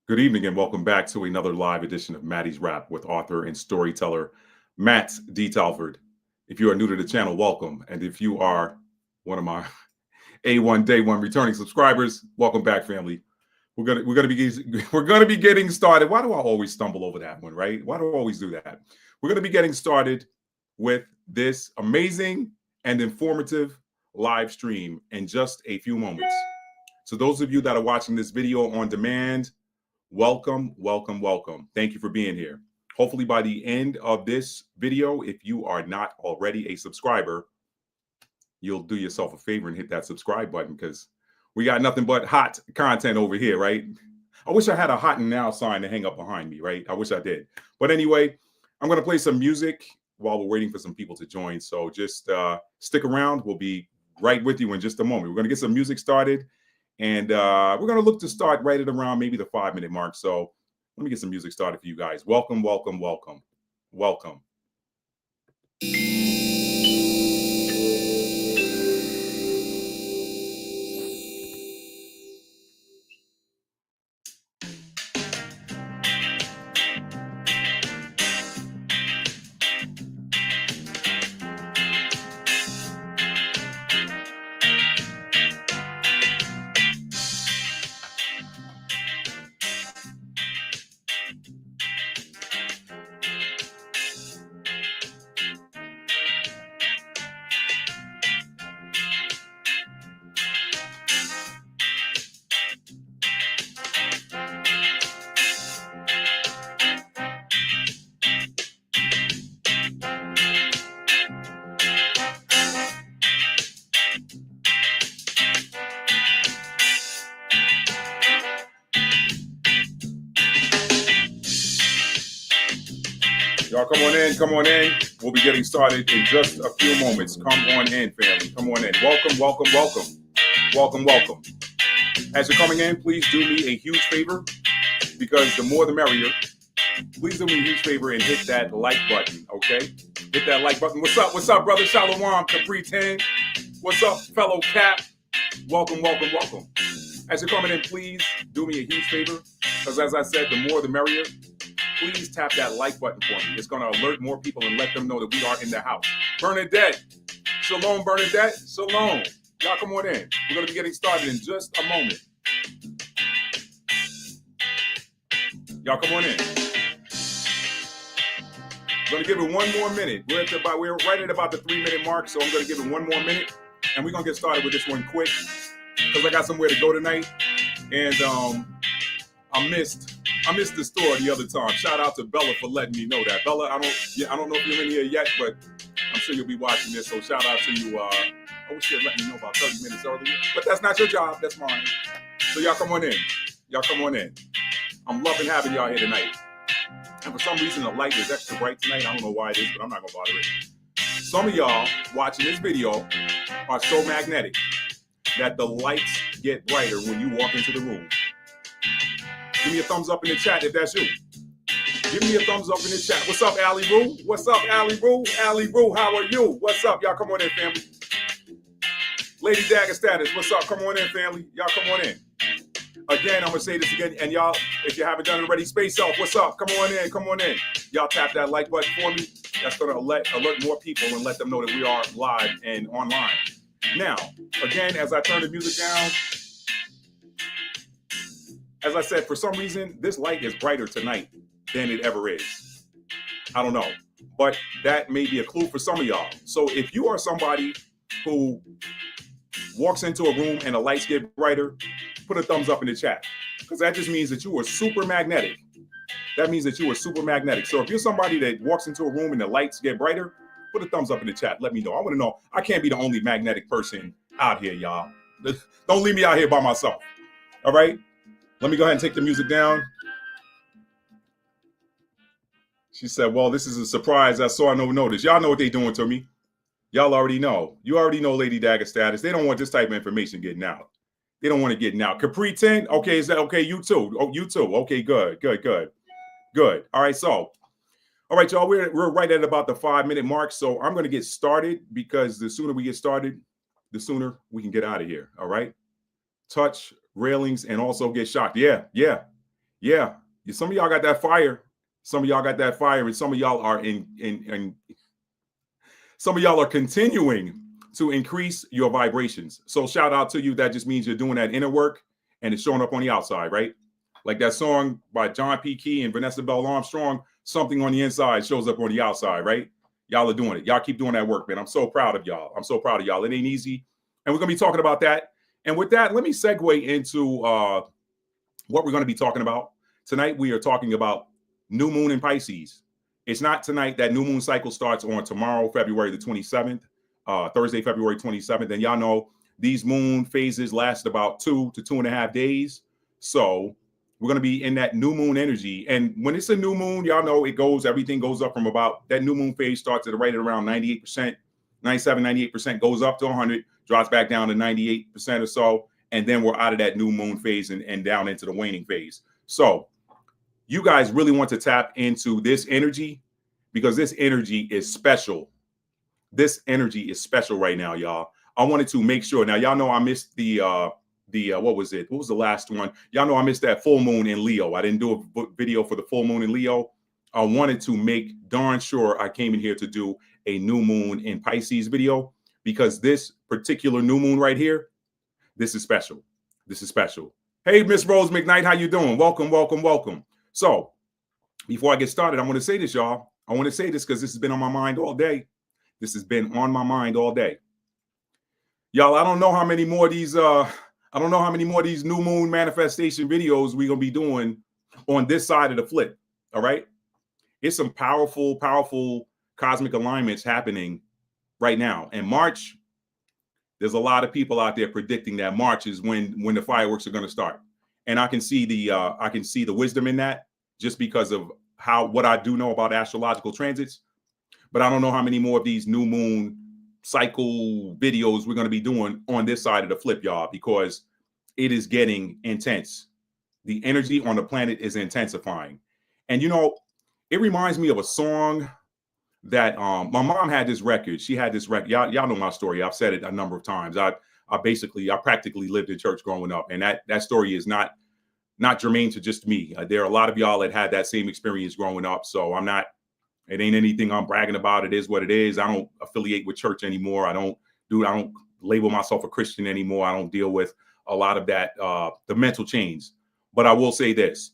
Good evening and welcome back to another live edition of Maddie's Rap with author and storyteller Matt D. Talford. If you are new to the channel, welcome. And if you are one of my A1 Day One returning subscribers, welcome back, family. We're gonna be getting started. Why do I always stumble over that one, right? Why do I always do that? We're gonna be getting started with this amazing and informative live stream in just a few moments. So those of you that are watching this video on demand, welcome, welcome, welcome. Thank you for being here. Hopefully by the end of this video, if you are not already a subscriber, you'll do yourself a favor and hit that subscribe button because we got nothing but hot content over here, right? I wish I had a hot and now sign to hang up behind me, right? I wish I did. But anyway, I'm going to play some music while we're waiting for some people to join. So just stick around. We'll be right with you in just a moment. We're going to get some music started. And we're going to look to start right at around maybe the 5-minute mark. So let me get some music started for you guys. Welcome, welcome, welcome, welcome. Y'all come on in, come on in. We'll be getting started in just a few moments. Come on in, family. Come on in. Welcome, welcome, welcome. Welcome, welcome. As you're coming in, please do me a huge favor because the more the merrier. Please do me a huge favor and hit that like button, okay? Hit that like button. What's up, brother? Shalom, Capri 10. What's up, fellow Cap? Welcome, welcome, welcome. As you're coming in, please do me a huge favor because as I said, the more the merrier. Please tap that like button for me. It's going to alert more people and let them know that we are in the house. Bernadette. Shalom, Bernadette. Shalom. Y'all come on in. We're going to be getting started in just a moment. Y'all come on in. I'm going to give it one more minute. We're right at about the 3-minute mark, so I'm going to give it one more minute. And we're going to get started with this one quick because I got somewhere to go tonight. And I missed the store the other time. Shout out to Bella for letting me know that. Bella, I don't know if you're in here yet, but I'm sure you'll be watching this. So shout out to you. I wish you had let me know about 30 minutes earlier. But that's not your job. That's mine. So y'all come on in. Y'all come on in. I'm loving having y'all here tonight. And for some reason, the light is extra bright tonight. I don't know why it is, but I'm not going to bother it. Some of y'all watching this video are so magnetic that the lights get brighter when you walk into the room. Give me a thumbs up in the chat if that's you. Give me a thumbs up in the chat. What's up, Allie Roo? What's up, Allie Roo? Allie Roo, how are you? What's up? Y'all come on in, family. Lady Dagger Status, what's up? Come on in, family. Y'all come on in. Again, I'm going to say this again. And y'all, if you haven't done it already, Space Elf, what's up? Come on in. Come on in. Y'all tap that like button for me. That's going to alert more people and let them know that we are live and online. Now, again, as I turn the music down, as I said, for some reason, this light is brighter tonight than it ever is. I don't know, but that may be a clue for some of y'all. So if you are somebody who walks into a room and the lights get brighter, put a thumbs up in the chat because that just means that you are super magnetic. That means that you are super magnetic. So if you're somebody that walks into a room and the lights get brighter, put a thumbs up in the chat. Let me know. I want to know. I can't be the only magnetic person out here, y'all. Don't leave me out here by myself. All right? Let me go ahead and take the music down. She said, well, this is a surprise. I saw no notice. Y'all know what they doing to me. Y'all already know. You already know Lady Dagger Status. They don't want this type of information getting out. They don't want it getting out. Capri 10. Okay, is that okay? You too. Oh, you too. Okay, good. All right, so. All right, y'all, we're right at about the 5-minute mark. So I'm going to get started because the sooner we get started, the sooner we can get out of here. All right. Touch railings and also get shocked. Yeah. Yeah, some of y'all got that fire. Some of y'all got that fire, and some of y'all are some of y'all are continuing to increase your vibrations. So shout out to you. That just means you're doing that inner work and it's showing up on the outside, right? Like that song by John P. Key and Vanessa Bell Armstrong, something on the inside shows up on the outside, right? Y'all are doing it. Y'all keep doing that work, man. I'm so proud of y'all. I'm so proud of y'all. It ain't easy. And we're going to be talking about that. And with that, let me segue into what we're going to be talking about. Tonight, we are talking about new moon in Pisces. It's not tonight. That new moon cycle starts on tomorrow, February the 27th, Thursday, February 27th. And y'all know these moon phases last about 2 to 2.5 days. So we're going to be in that new moon energy. And when it's a new moon, y'all know everything goes up from about that new moon phase starts at right at around 98%, 97, 98%, goes up to 100, drops back down to 98% or so. And then we're out of that new moon phase and down into the waning phase. So you guys really want to tap into this energy because this energy is special. This energy is special right now, y'all. I wanted to make sure. Now, y'all know I missed the what was it? What was the last one? Y'all know I missed that full moon in Leo. I didn't do a video for the full moon in Leo. I wanted to make darn sure I came in here to do a new moon in Pisces video because this particular new moon right here, this is special. This is special. Hey, Miss Rose McKnight, how you doing? Welcome, welcome, welcome. So before I get started, I want to say this, y'all. I want to say this because this has been on my mind all day. This has been on my mind all day. Y'all, I don't know how many more of these new moon manifestation videos we're going to be doing on this side of the flip. All right. It's some powerful, powerful cosmic alignments happening right now. And March, there's a lot of people out there predicting that March is when the fireworks are going to start. And I can see the wisdom in that just because of what I do know about astrological transits. But I don't know how many more of these new moon cycle videos we're going to be doing on this side of the flip, y'all, because it is getting intense. The energy on the planet is intensifying. And, you know, it reminds me of a song that my mom had this record. She had this record. Y'all know my story. I've said it a number of times. I practically lived in church growing up. And that story is not germane to just me. There are a lot of y'all that had that same experience growing up. So it ain't anything I'm bragging about. It is what it is. I don't affiliate with church anymore. I don't label myself a Christian anymore. I don't deal with a lot of that, the mental chains. But I will say this.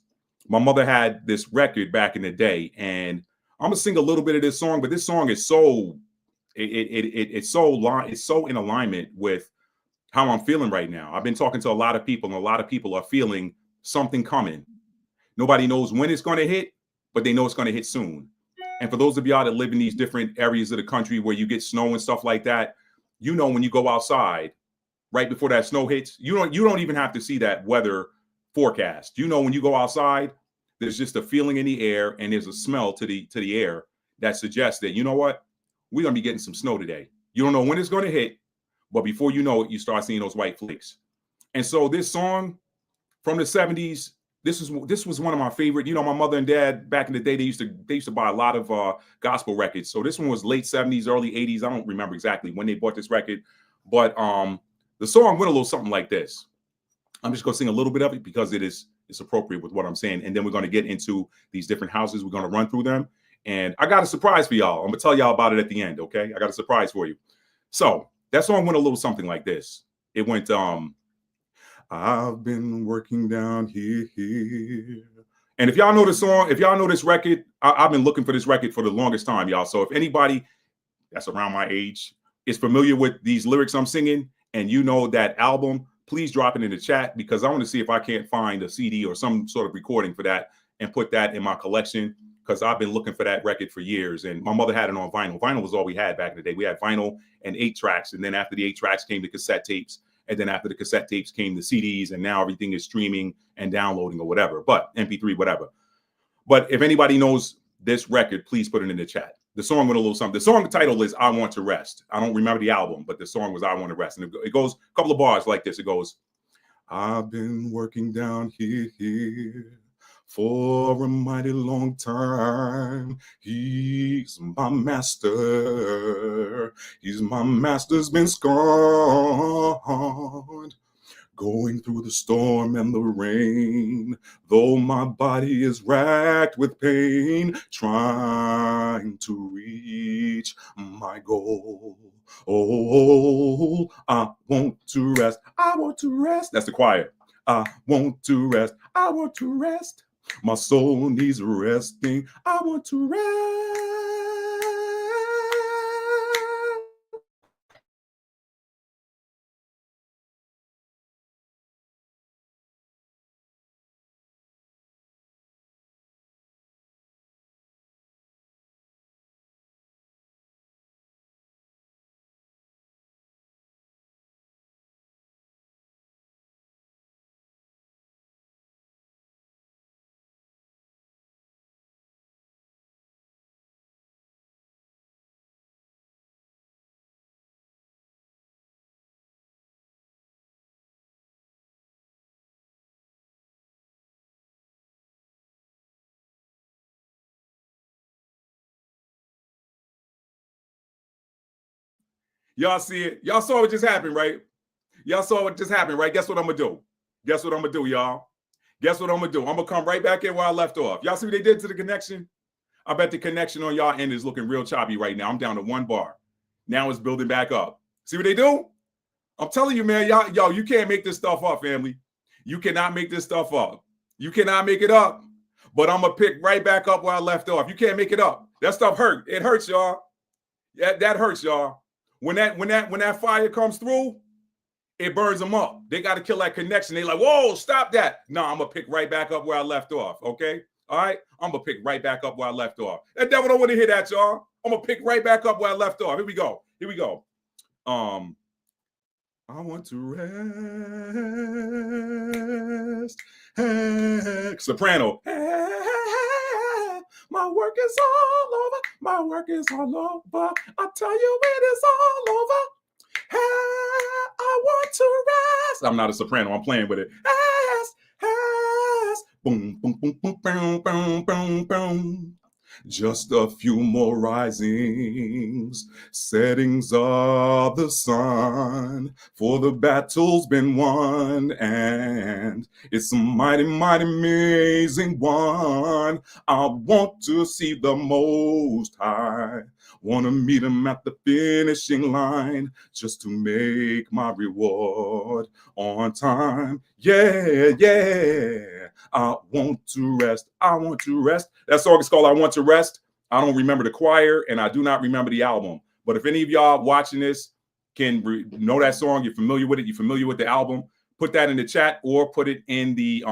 My mother had this record back in the day, and I'm gonna sing a little bit of this song, but this song is it's so in alignment with how I'm feeling right now. I've been talking to a lot of people, and a lot of people are feeling something coming. Nobody knows when it's going to hit, but they know it's going to hit soon. And for those of y'all that live in these different areas of the country where you get snow and stuff like that, you know, when you go outside right before that snow hits, you don't even have to see that weather forecast. You know, when you go outside, there's just a feeling in the air and there's a smell to the air that suggests that, you know what, we're going to be getting some snow today. You don't know when it's going to hit, but before you know it, you start seeing those white flakes. And so this song from the 70s, this was one of my favorite. You know, my mother and dad back in the day, they used to buy a lot of gospel records. So this one was late 70s, early 80s. I don't remember exactly when they bought this record, but the song went a little something like this. I'm just going to sing a little bit of it because it's appropriate with what I'm saying. And then we're going to get into these different houses. We're going to run through them. And I got a surprise for y'all. I'm going to tell y'all about it at the end, okay? I got a surprise for you. So that song went a little something like this. It went, I've been working down here. And if y'all know the song, if y'all know this record, I've been looking for this record for the longest time, y'all. So if anybody that's around my age is familiar with these lyrics I'm singing and you know that album, please drop it in the chat because I want to see if I can't find a CD or some sort of recording for that and put that in my collection because I've been looking for that record for years. And my mother had it on vinyl. Vinyl was all we had back in the day. We had vinyl and 8 tracks. And then after the 8 tracks came the cassette tapes. And then after the cassette tapes came the CDs. And now everything is streaming and downloading or whatever, but MP3, whatever. But if anybody knows this record, please put it in the chat. The song went a little something. The song title is I Want to Rest. I don't remember the album, but the song was I Want to Rest. And it goes a couple of bars like this. It goes, I've been working down here for a mighty long time. He's my master. He's my master's been scorned. Going through the storm and the rain, though my body is racked with pain, trying to reach my goal. Oh, I want to rest. I want to rest. That's the choir. I want to rest. I want to rest. My soul needs resting. I want to rest. Y'all see it? Y'all saw what just happened, right? Y'all saw what just happened, right? Guess what I'm gonna do? Guess what I'm gonna do, y'all? Guess what I'm gonna do? I'm gonna come right back in where I left off. Y'all see what they did to the connection? I bet the connection on y'all end is looking real choppy right now. I'm down to 1 bar. Now it's building back up. See what they do? I'm telling you, man, y'all, you can't make this stuff up, family. You cannot make this stuff up. You cannot make it up. But I'm gonna pick right back up where I left off. You can't make it up. That stuff hurt. It hurts, y'all. Yeah, that hurts, y'all. When that fire comes through, it burns them up. They got to kill that connection. They like, whoa, stop that. No, I'm gonna pick right back up where I left off. Okay, all right. I'm gonna pick right back up where I left off. That devil don't want to hear that, y'all. I'm gonna pick right back up where I left off. Here we go. Here we go. I want to rest. Soprano. My work is all over. My work is all over. I tell you, it is all over. I want to rest. I'm not a soprano. I'm playing with it. Rest. Boom, boom, boom, boom, boom, boom, boom, boom. Just a few more risings, settings of the sun, for the battle's been won, and it's a mighty, mighty amazing one. I want to see the Most High, want to meet him at the finishing line, just to make my reward on time. Yeah, yeah. I want to rest. I want to rest. That song is called I Want to Rest. I don't remember the choir, and I do not remember the album. But if any of y'all watching this can know that song, you're familiar with it, you're familiar with the album, put that in the chat or put it in the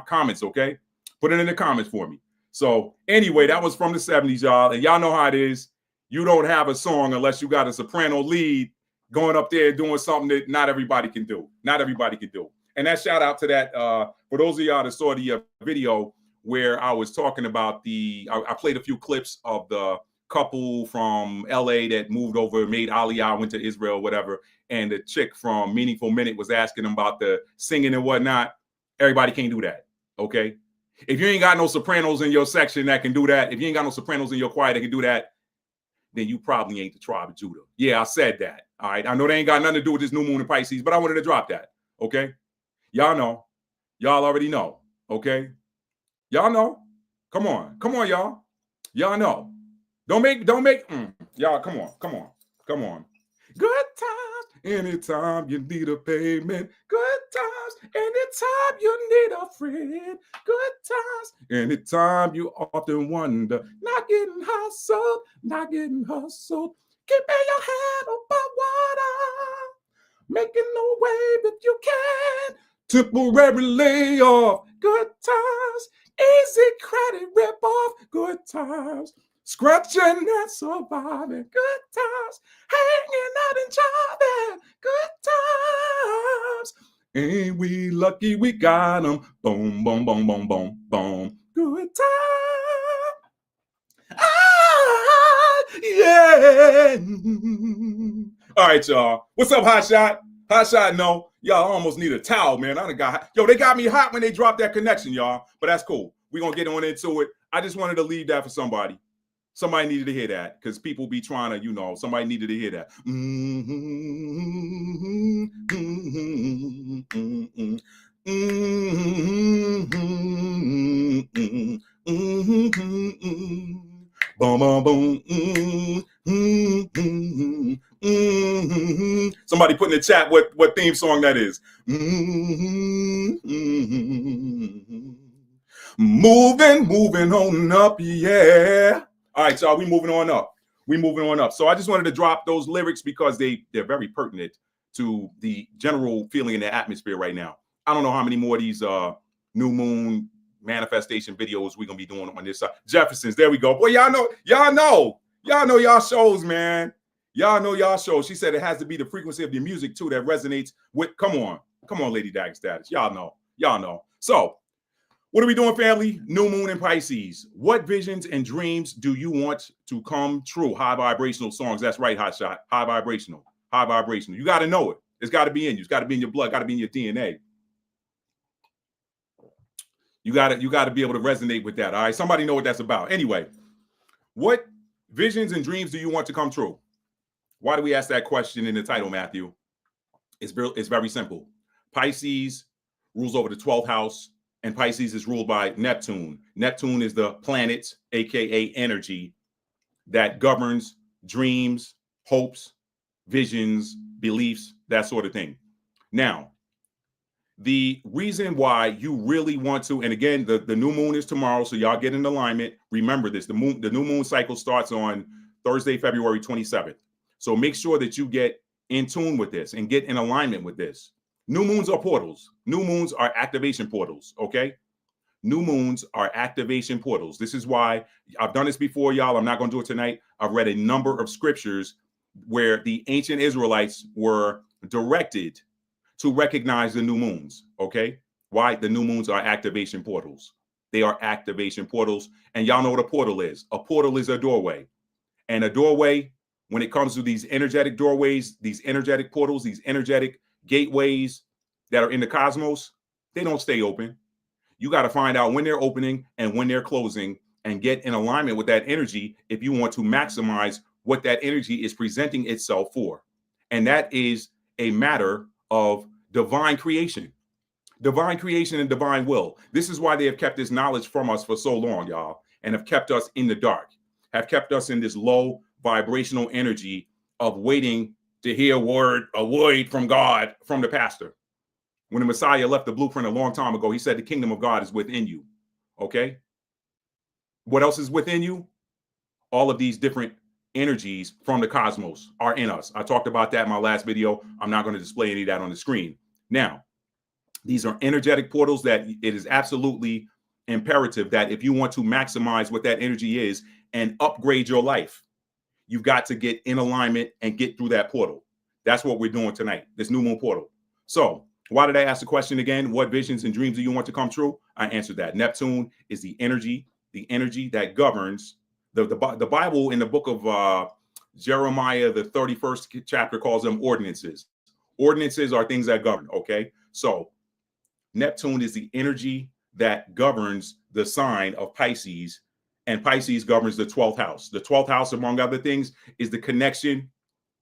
comments, okay? Put it in the comments for me. So anyway, that was from the 70s, y'all. And y'all know how it is. You don't have a song unless you got a soprano lead going up there doing something that not everybody can do. Not everybody can do. And that shout out to that, for those of y'all that saw the video where I was talking about I played a few clips of the couple from LA that moved over, made Aliyah, went to Israel, whatever. And the chick from Meaningful Minute was asking them about the singing and whatnot. Everybody can't do that, okay? If you ain't got no sopranos in your section that can do that, if you ain't got no sopranos in your choir that can do that, then you probably ain't the tribe of Judah. Yeah, I said that, all right? I know they ain't got nothing to do with this new moon in Pisces, but I wanted to drop that, okay? Y'all know. Y'all already know. Okay? Y'all know. Come on, y'all. Y'all know. Don't make. Y'all, come on. Good times anytime you need a payment. Good times anytime you need a friend. Good times anytime you often wonder, not getting hustled. Keeping your head above water. Making no wave if you can. Temporary layoff, good times. Easy credit rip-off, good times. Scratching and surviving, good times. Hanging out and jiving, good times. Ain't we lucky we got them? Boom, boom, boom, boom, boom, boom. Good times. Yeah. All right, y'all. What's up, Hot Shot? Hot Shot, no. Y'all almost need a towel, man. I done got hot. Yo, they got me hot when they dropped that connection, y'all. But that's cool. We're going to get on into it. I just wanted to leave that for somebody. Somebody needed to hear that because people be trying to, somebody needed to hear that. Somebody put in the chat what theme song that is. Moving on up, yeah. All right, so we moving on up. So I just wanted to drop those lyrics because they're very pertinent to the general feeling in the atmosphere right now. I don't know how many more of these new moon manifestation videos we're gonna be doing on this side. Jefferson's, there we go. Boy, y'all know y'all shows, man. Y'all know y'all shows. She said it has to be the frequency of the music too that resonates with. Come on, Lady Dag Status. Y'all know. So, what are we doing, family? New moon in Pisces. What visions and dreams do you want to come true? High vibrational songs. That's right, Hot Shot. High vibrational. You got to know it. It's got to be in you. It's got to be in your blood. Got to be in your DNA. You got to be able to resonate with that. All right. Somebody know what that's about. Anyway, what visions and dreams do you want to come true? Why do we ask that question in the title, Matthew? It's very simple. Pisces rules over the 12th house, and Pisces is ruled by Neptune. Neptune is the planet, aka energy, that governs dreams, hopes, visions, beliefs, that sort of thing. Now, the reason why you really want to, and again, the new moon is tomorrow, so y'all get in alignment. Remember this: the new moon cycle starts on Thursday, February 27th. So make sure that you get in tune with this and get in alignment with this. New moons are portals. New moons are activation portals, okay? New moons are activation portals. This is why I've done this before, y'all. I'm not going to do it tonight. I've read a number of scriptures where the ancient Israelites were directed to recognize the new moons, okay? Why? The new moons are activation portals. They are activation portals. And y'all know what a portal is. A portal is a doorway. And a doorway, when it comes to these energetic doorways, these energetic portals, these energetic gateways that are in the cosmos, they don't stay open. You got to find out when they're opening and when they're closing and get in alignment with that energy if you want to maximize what that energy is presenting itself for. And that is a matter of divine creation and divine will. This is why they have kept this knowledge from us for so long, y'all, and have kept us in the dark, have kept us in this low vibrational energy of waiting to hear a word from God, from the pastor. When the Messiah left the blueprint a long time ago, he said the kingdom of God is within you, okay? What else is within you? All of these different energies from the cosmos are in us. I talked about that in my last video. I'm not going to display any of that on the screen. Now, these are energetic portals that it is absolutely imperative that if you want to maximize what that energy is and upgrade your life, you've got to get in alignment and get through that portal. That's what we're doing tonight, this new moon portal. So why did I ask the question again? What visions and dreams do you want to come true? I answered that. Neptune is the energy that governs. The Bible in the book of Jeremiah, the 31st chapter, calls them ordinances. Ordinances are things that govern, okay? So Neptune is the energy that governs the sign of Pisces, and Pisces governs the 12th house. The 12th house, among other things, is the connection,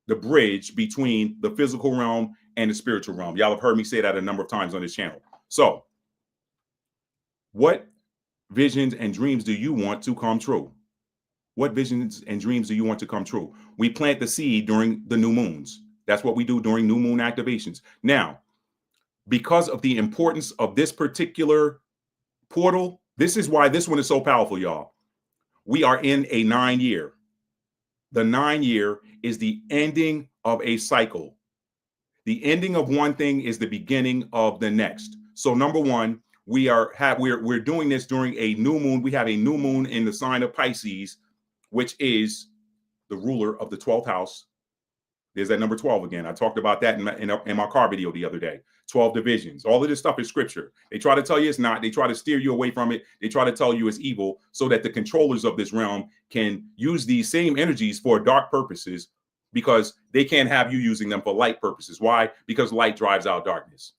the bridge between the physical realm and the spiritual realm. Y'all have heard me say that a number of times on this channel. So what visions and dreams do you want to come true? What visions and dreams do you want to come true? We plant the seed during the new moons. That's what we do during new moon activations. Now, because of the importance of this particular portal, this is why this one is so powerful, y'all. We are in a 9-year. The 9-year is the ending of a cycle. The ending of one thing is the beginning of the next. So number one, we're doing this during a new moon. We have a new moon in the sign of Pisces, which is the ruler of the 12th house. There's that number 12 again. I talked about that in my car video the other day. 12 divisions. All of this stuff is scripture. They try to tell you it's not. They try to steer you away from it. They try to tell you it's evil so that the controllers of this realm can use these same energies for dark purposes, because they can't have you using them for light purposes. Why? Because light drives out darkness.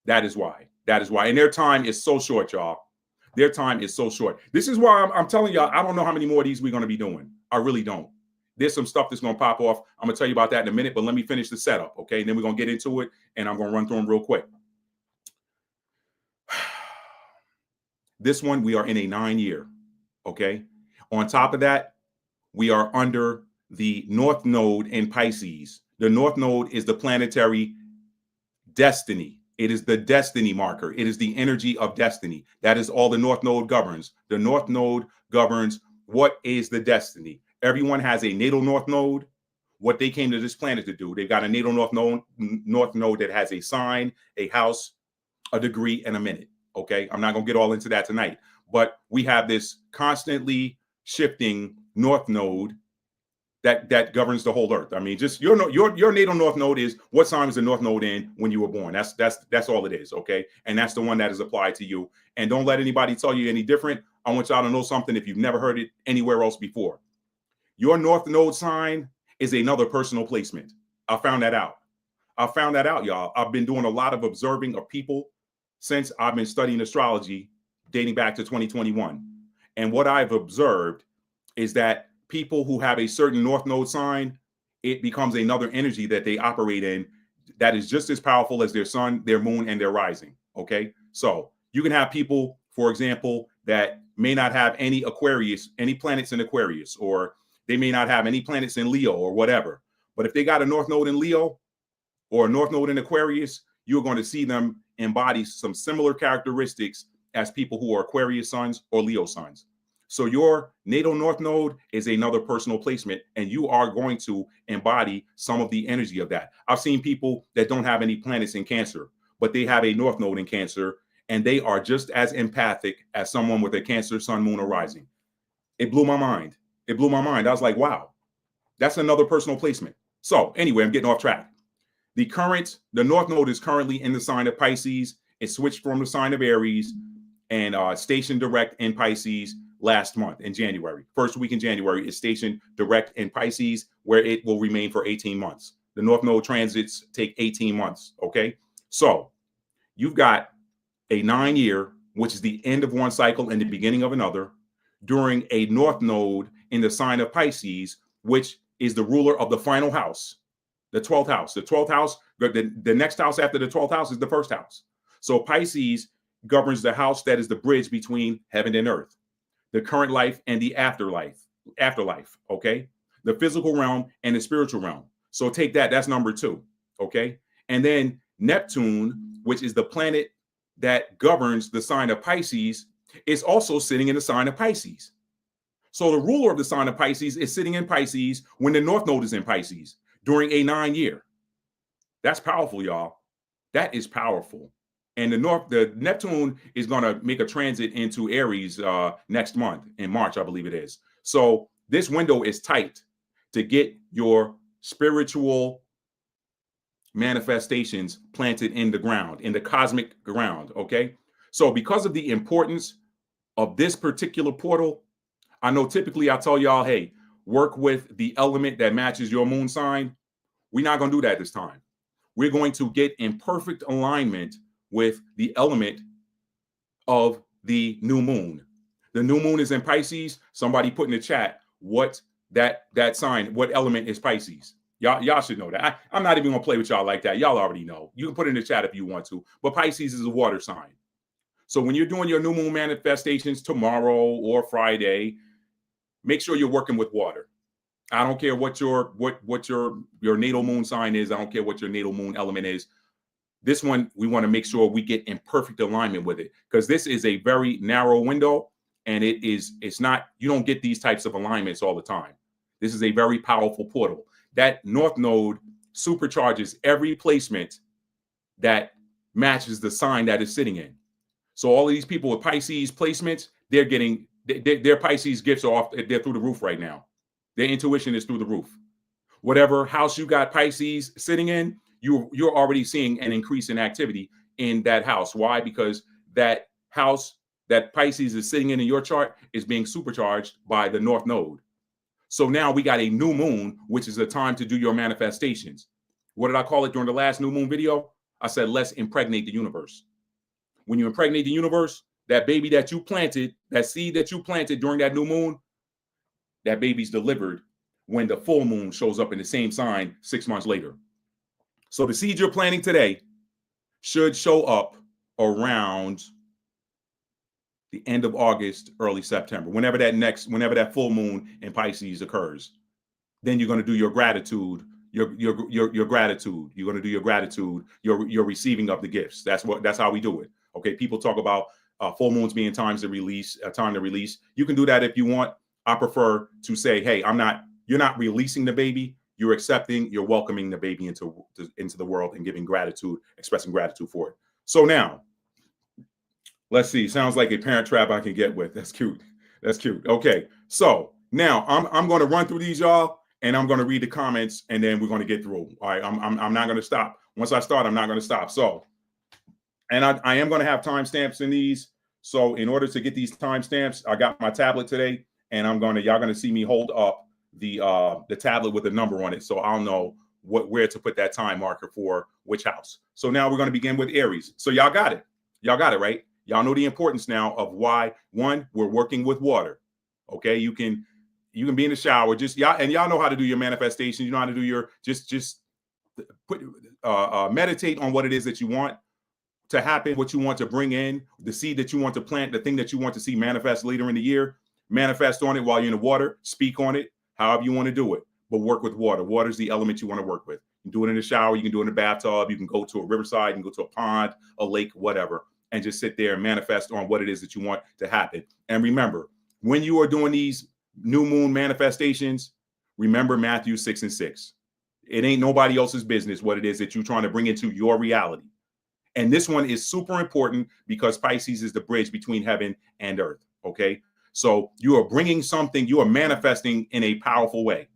That is why. And their time is so short, y'all. Their time is so short. This is why I'm telling y'all, I don't know how many more of these we're going to be doing. I really don't. There's some stuff that's going to pop off. I'm going to tell you about that in a minute, but let me finish the setup, okay? And then we're going to get into it, and I'm going to run through them real quick. This one, we are in a 9-year, okay? On top of that, we are under the North Node in Pisces. The North Node is the planetary destiny. It is the destiny marker. It is the energy of destiny. That is all the North Node governs. The North Node governs what is the destiny. Everyone has a natal North Node. What they came to this planet to do. They've got a natal North Node that has a sign, a house, a degree, and a minute. Okay, I'm not gonna get all into that tonight, but we have this constantly shifting North Node that governs the whole earth. I mean, just your natal North Node is what sign is the North Node in when you were born. That's all it is, okay? And that's the one that is applied to you. And don't let anybody tell you any different. I want y'all to know something if you've never heard it anywhere else before. Your North Node sign is another personal placement. I found that out. Y'all. I've been doing a lot of observing of people since I've been studying astrology dating back to 2021. And what I've observed is that people who have a certain North Node sign, it becomes another energy that they operate in that is just as powerful as their sun, their moon, and their rising. Okay. So you can have people, for example, that may not have any planets in Aquarius, or they may not have any planets in Leo or whatever. But if they got a North Node in Leo or a North Node in Aquarius, you're going to see them embody some similar characteristics as people who are Aquarius suns or Leo suns. So your natal North Node is another personal placement, and you are going to embody some of the energy of that. I've seen people that don't have any planets in Cancer, but they have a North Node in Cancer, and they are just as empathic as someone with a Cancer sun, moon, or rising. It blew my mind. I was like, wow, that's another personal placement. So anyway, I'm getting off track. The North Node is currently in the sign of Pisces. It switched from the sign of Aries and stationed direct in Pisces last month in January. First week in January, it's stationed direct in Pisces, where it will remain for 18 months. The North Node transits take 18 months, okay? So you've got a 9-year, which is the end of one cycle and the beginning of another, during a North Node in the sign of Pisces, which is the ruler of the final house, the 12th house. The 12th house, the next house after the 12th house is the first house. So Pisces governs the house that is the bridge between heaven and earth, the current life and the afterlife, okay? The physical realm and the spiritual realm. So take that, that's number 2, okay? And then Neptune, which is the planet that governs the sign of Pisces, is also sitting in the sign of Pisces. So the ruler of the sign of Pisces is sitting in Pisces when the North Node is in Pisces during a 9-year. That's powerful, y'all. That is powerful. And the Neptune is going to make a transit into Aries next month in March, I believe it is. So this window is tight to get your spiritual manifestations planted in the ground, in the cosmic ground, okay? So because of the importance of this particular portal, I know typically I tell y'all, hey, work with the element that matches your moon sign. We're not going to do that this time. We're going to get in perfect alignment with the element of the new moon. The new moon is in Pisces. Somebody put in the chat what that sign, what element is Pisces. Y'all should know that. I'm not even gonna play with y'all like that. Y'all already know. You can put it in the chat if you want to. But Pisces is a water sign. So when you're doing your new moon manifestations tomorrow or Friday, make sure you're working with water. I don't care what your natal moon sign is. I don't care what your natal moon element is. This one, we want to make sure we get in perfect alignment with it, because this is a very narrow window, and it's not, you don't get these types of alignments all the time. This is a very powerful portal. That North Node supercharges every placement that matches the sign that it's sitting in. So all of these people with Pisces placements, they're getting their Pisces gifts are off, they're through the roof right now. Their intuition is through the roof. Whatever house you got Pisces sitting in, you're already seeing an increase in activity in that house. Why? Because that house that Pisces is sitting in your chart is being supercharged by the North Node. So now we got a new moon, which is a time to do your manifestations. What did I call it during the last new moon video? I said, let's impregnate the universe. When you impregnate the universe, that baby that you planted, that seed that you planted during that new moon, that baby's delivered when the full moon shows up in the same sign 6 months later. So the seed you're planting today should show up around the end of August, early September, whenever that full moon in Pisces occurs. Then you're going to do your gratitude, your gratitude. You're going to do your gratitude, your receiving of the gifts. That's how we do it. Okay. People talk about full moons being time to release. You can do that if you want. I prefer to say, hey, you're not releasing the baby. You're accepting, you're welcoming the baby into the world and giving gratitude, expressing gratitude for it. So now, let's see. Sounds like a parent trap I can get with. That's cute. That's cute. Okay. So now I'm going to run through these, y'all, and I'm going to read the comments, and then we're going to get through. All right. I'm not going to stop. Once I start, I'm not going to stop. So, and I am going to have timestamps in these. So in order to get these timestamps, I got my tablet today, and y'all going to see me hold up the tablet with a number on it, so I'll know where to put that time marker for which house. So now we're going to begin with Aries. So y'all got it, right? Y'all know the importance now of why. One, we're working with water. Okay, you can be in the shower, y'all know how to do your manifestation. You know how to do your just put meditate on what it is that you want to happen, what you want to bring in, the seed that you want to plant, the thing that you want to see manifest later in the year. Manifest on it while you're in the water. Speak on it. However you want to do it, but work with water. Water is the element you want to work with. You can do it in the shower. You can do it in the bathtub. You can go to a riverside. You can go to a pond, a lake, whatever, and just sit there and manifest on what it is that you want to happen. And remember, when you are doing these new moon manifestations, remember Matthew 6:6. It ain't nobody else's business what it is that you're trying to bring into your reality. And this one is super important because Pisces is the bridge between heaven and earth. Okay. So you are bringing something, you are manifesting in a powerful way,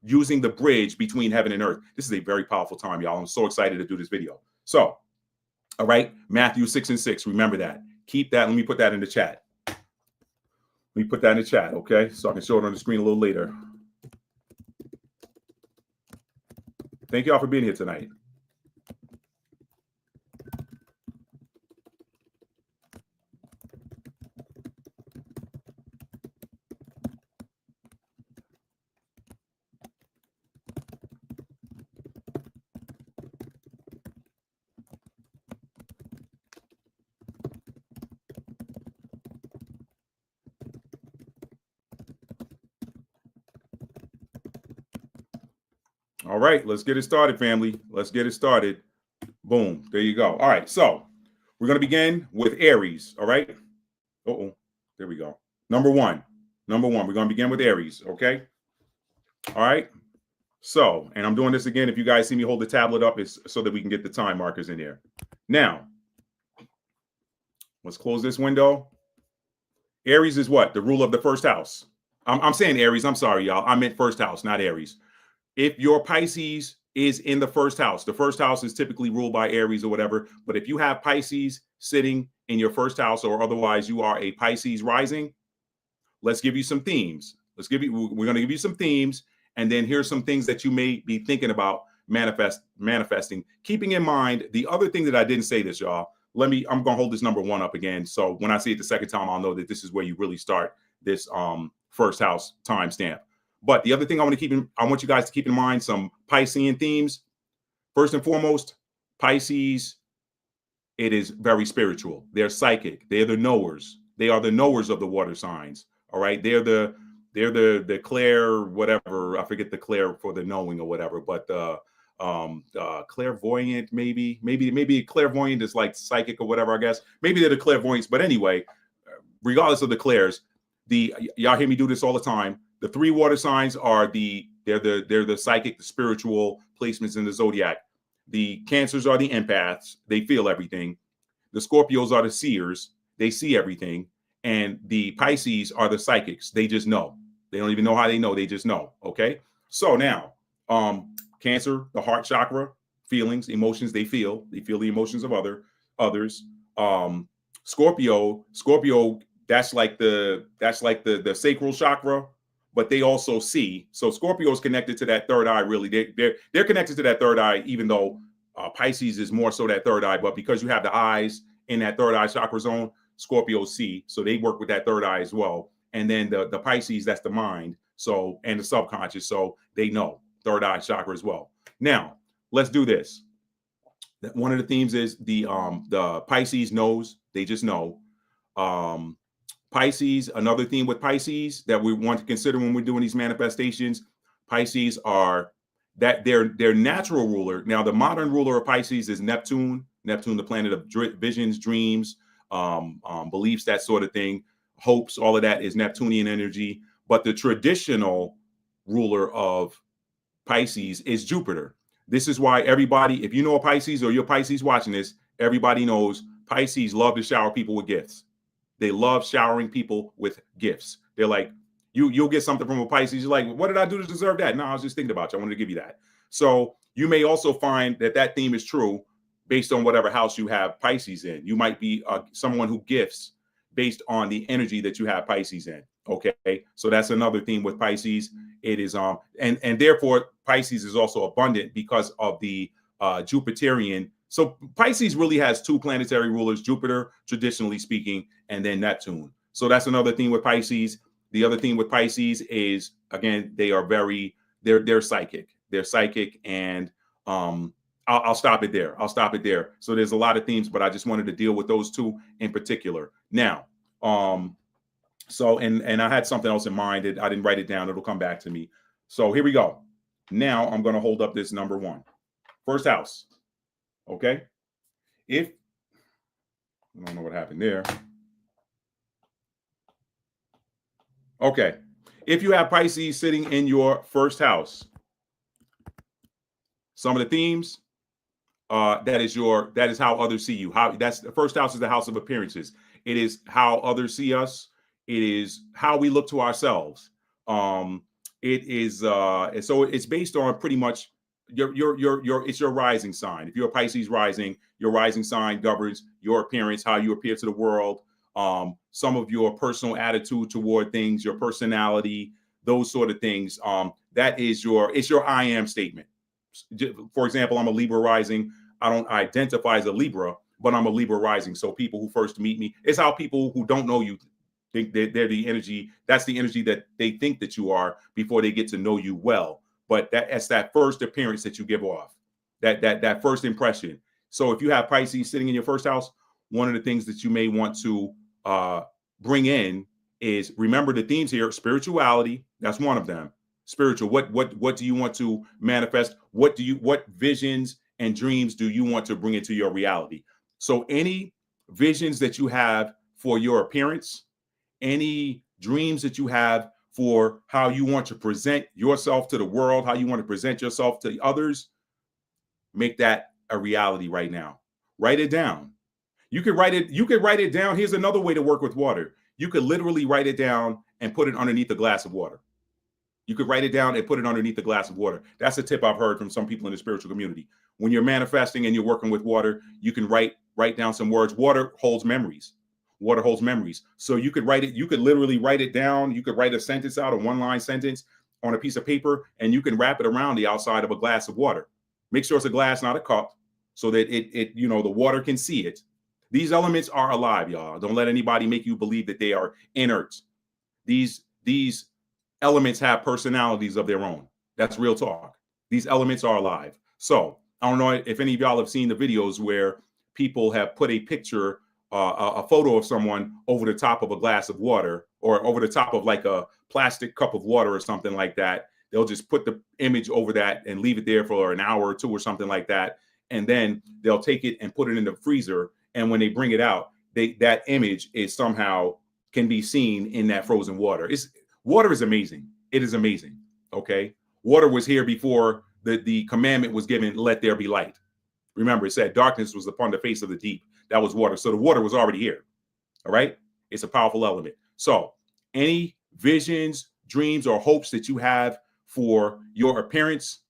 using the bridge between heaven and earth. This is a very powerful time, y'all. I'm so excited to do this video. So, all right, Matthew 6:6. Remember that. Keep that. Let me put that in the chat. Okay? So I can show it on the screen a little later. Thank y'all for being here tonight. All right, let's get it started, family. Let's get it started. Boom. There you go. All right, so we're going to begin with Aries. All right. There we go. Number one. We're going to begin with Aries. Okay. All right. So, and I'm doing this again. If you guys see me hold the tablet up, it's so that we can get the time markers in there. Now, let's close this window. Aries is what? The rule of the first house. I'm saying Aries. I'm sorry, y'all. I meant first house, not Aries. If your Pisces is in the first house is typically ruled by Aries or whatever. But if you have Pisces sitting in your first house, or otherwise you are a Pisces rising, let's give you some themes. We're going to give you some themes. And then here's some things that you may be thinking about manifesting. Keeping in mind, the other thing that I didn't say this, y'all, I'm going to hold this number one up again. So when I say it the second time, I'll know that this is where you really start this first house timestamp. But the other thing I want you guys to keep in mind, some Piscean themes. First and foremost, Pisces, it is very spiritual. They're psychic. They're the knowers. They are the knowers of the water signs. All right. They're the clair, whatever. I forget the clair for the knowing or whatever, but clairvoyant, maybe clairvoyant is like psychic or whatever, I guess. Maybe they're the clairvoyants. But anyway, regardless of the clairs, y'all hear me do this all the time. The three water signs are they're the psychic, the spiritual placements in the zodiac. The Cancers are the empaths. They feel everything. The Scorpios are the seers. They see everything. And the Pisces are the psychics. They just know. They don't even know how they know. They just know. Okay. So now, Cancer, the heart chakra, feelings, emotions. They feel the emotions of others. Scorpio. That's like the sacral chakra. But they also see. So Scorpio is connected to that third eye, really. They're connected to that third eye, even though Pisces is more so that third eye. But because you have the eyes in that third eye chakra zone, Scorpios see. So they work with that third eye as well. And then the Pisces, that's the mind. So, and the subconscious. So they know third eye chakra as well. Now, let's do this. One of the themes is the Pisces knows. They just know. Pisces, another theme with Pisces that we want to consider when we're doing these manifestations, Pisces are that their natural ruler. Now, the modern ruler of Pisces is Neptune. Neptune, the planet of visions, dreams, beliefs, that sort of thing, hopes. All of that is Neptunian energy. But the traditional ruler of Pisces is Jupiter. This is why everybody, if you know a Pisces or you're Pisces watching this, everybody knows Pisces love to shower people with gifts. They love showering people with gifts. They're like, you'll get something from a Pisces. You're like, what did I do to deserve that? No, I was just thinking about you. I wanted to give you that. So you may also find that theme is true based on whatever house you have Pisces in. You might be someone who gifts based on the energy that you have Pisces in. Okay, so that's another theme with Pisces. It is and therefore Pisces is also abundant because of the Jupiterian. So Pisces really has two planetary rulers: Jupiter, traditionally speaking, and then Neptune. So that's another theme with Pisces. The other theme with Pisces is, again, they're psychic. They're psychic, and I'll stop it there. So there's a lot of themes, but I just wanted to deal with those two in particular. Now, so and I had something else in mind that I didn't write it down. It'll come back to me. So here we go. Now I'm going to hold up this number 1, first house. Okay. I don't know what happened there. Okay. If you have Pisces sitting in your first house, some of the themes, that is how others see you. That's the first house is the house of appearances. It is how others see us. It is how we look to ourselves. It is and so it's based on pretty much it's your rising sign. If you're a Pisces rising, your rising sign governs your appearance, how you appear to the world, some of your personal attitude toward things, your personality, those sort of things. That is it's your I am statement. For example, I'm a Libra rising. I don't identify as a Libra, but I'm a Libra rising. So people who first meet me, it's how people who don't know you think they're the energy. That's the energy that they think that you are before they get to know you well. But that's that first appearance that you give off, that first impression. So if you have Pisces sitting in your first house, one of the things that you may want to bring in is, remember the themes here: spirituality. That's one of them. Spiritual. What do you want to manifest? What visions and dreams do you want to bring into your reality? So any visions that you have for your appearance, any dreams that you have for how you want to present yourself to the world, how you want to present yourself to others, make that a reality right now. Write it down. You could write it down. Here's another way to work with water. You could literally write it down and put it underneath a glass of water. You could write it down and put it underneath a glass of water. That's a tip I've heard from some people in the spiritual community. When you're manifesting and you're working with water, you can write down some words. Water holds memories. Water holds memories. So you could write it. You could literally write it down. You could write a sentence out, a one-line sentence on a piece of paper, and you can wrap it around the outside of a glass of water. Make sure it's a glass, not a cup, so that the water can see it. These elements are alive, y'all. Don't let anybody make you believe that they are inert. These elements have personalities of their own. That's real talk. These elements are alive. So I don't know if any of y'all have seen the videos where people have put a picture, a photo of someone over the top of a glass of water, or over the top of like a plastic cup of water or something like that. They'll just put the image over that and leave it there for an hour or two or something like that. And then they'll take it and put it in the freezer. And when they bring it out, that image is somehow can be seen in that frozen water. Water is amazing. It is amazing. Okay. Water was here before the commandment was given, let there be light. Remember, it said darkness was upon the face of the deep. That was water. So the water was already here. All right. It's a powerful element. So any visions, dreams, or hopes that you have for your appearance,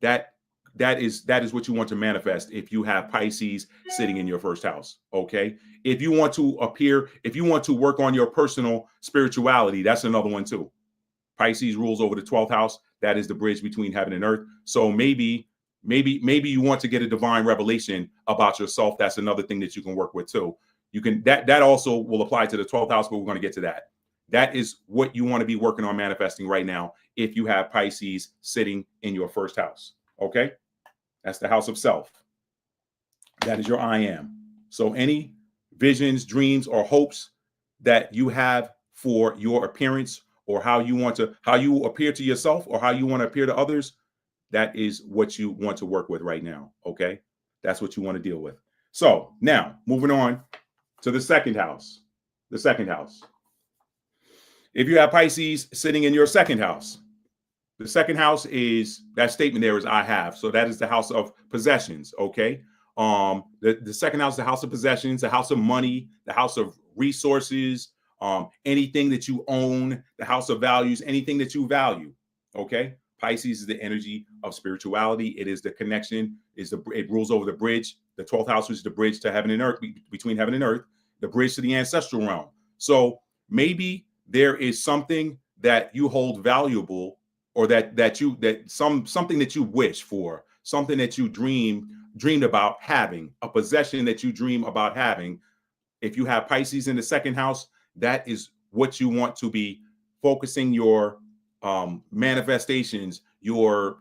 that is what you want to manifest if you have Pisces sitting in your first house. Okay. If you want to work on your personal spirituality, that's another one too. Pisces rules over the 12th house. That is the bridge between heaven and earth. So maybe you want to get a divine revelation about yourself. That's another thing that you can work with too. You can, that also will apply to the 12th house, but we're going to get to that. That is what you want to be working on manifesting right now if you have Pisces sitting in your first house. Okay. That's the house of self. That is your I am. So any visions, dreams, or hopes that you have for your appearance, or how you appear to yourself, or how you want to appear to others, that is what you want to work with right now. Okay, that's what you want to deal with. So now moving on to the second house. The second house. If you have Pisces sitting in your second house, the second house is that statement there is I have. So that is the house of possessions. Okay. The second house is the house of possessions, the house of money, the house of resources, anything that you own, the house of values, anything that you value. Okay. Pisces is the energy of spirituality. It is the connection, it rules over the bridge. The 12th house is the bridge to heaven and earth, between heaven and earth, the bridge to the ancestral realm. So maybe there is something that you hold valuable, or something that you wish for, something that you dreamed about having, a possession that you dream about having. If you have Pisces in the second house, that is what you want to be focusing your manifestations, your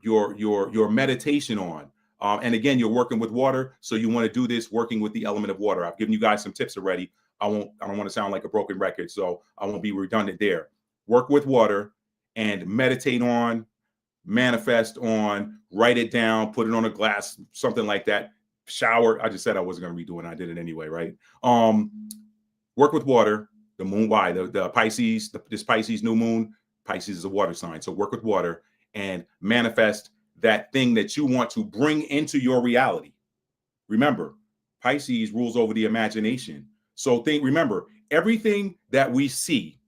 meditation on. And again, you're working with water, so you want to do this working with the element of water. I've given you guys some tips already. I don't want to sound like a broken record, so I won't be redundant there. Work with water and meditate on, manifest on, write it down, put it on a glass, something like that. Shower. I just said I wasn't going to redo it, and I did it anyway, right? Work with water. The moon, why? The Pisces, this Pisces new moon, Pisces is a water sign. So work with water and manifest that thing that you want to bring into your reality. Remember, Pisces rules over the imagination. So remember, everything that we see,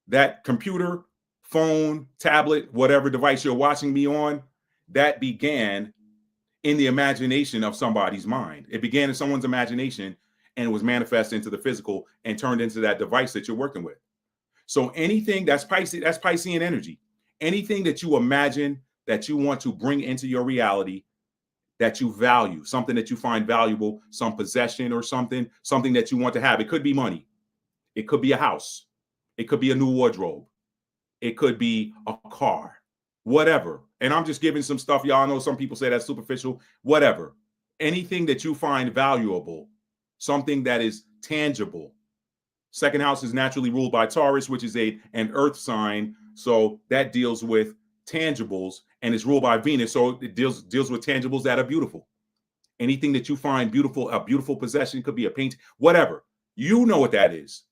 that computer, phone, tablet, whatever device you're watching me on, that began in the imagination of somebody's mind. It began in someone's imagination and was manifest into the physical and turned into that device that you're working with. So anything that's Piscean energy, anything that you imagine that you want to bring into your reality, that you value, something that you find valuable, some possession or something that you want to have. It could be money. It could be a house. It could be a new wardrobe. It could be a car, whatever. And I'm just giving some stuff. Y'all know some people say that's superficial, whatever. Anything that you find valuable, something that is tangible. Second house is naturally ruled by Taurus, which is an earth sign. So that deals with tangibles, and it's ruled by Venus. So it deals with tangibles that are beautiful. Anything that you find beautiful, a beautiful possession, could be a paint, whatever. You know what that is.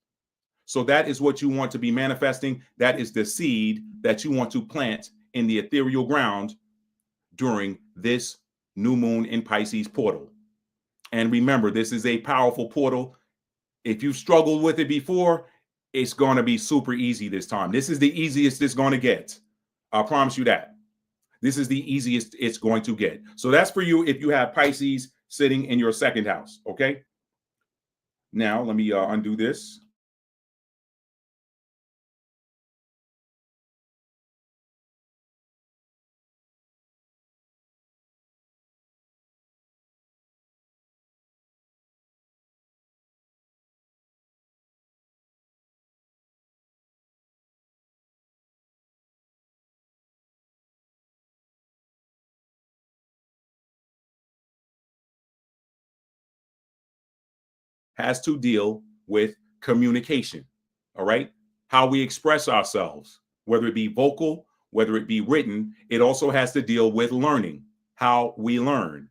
So that is what you want to be manifesting. That is the seed that you want to plant in the ethereal ground during this new moon in Pisces portal. And remember, this is a powerful portal. If you've struggled with it before, it's going to be super easy this time. This is the easiest it's going to get. I promise you that. This is the easiest it's going to get. So that's for you if you have Pisces sitting in your second house, okay? Now, let me undo this. Has to deal with communication, all right? How we express ourselves, whether it be vocal, whether it be written. It also has to deal with learning, how we learn.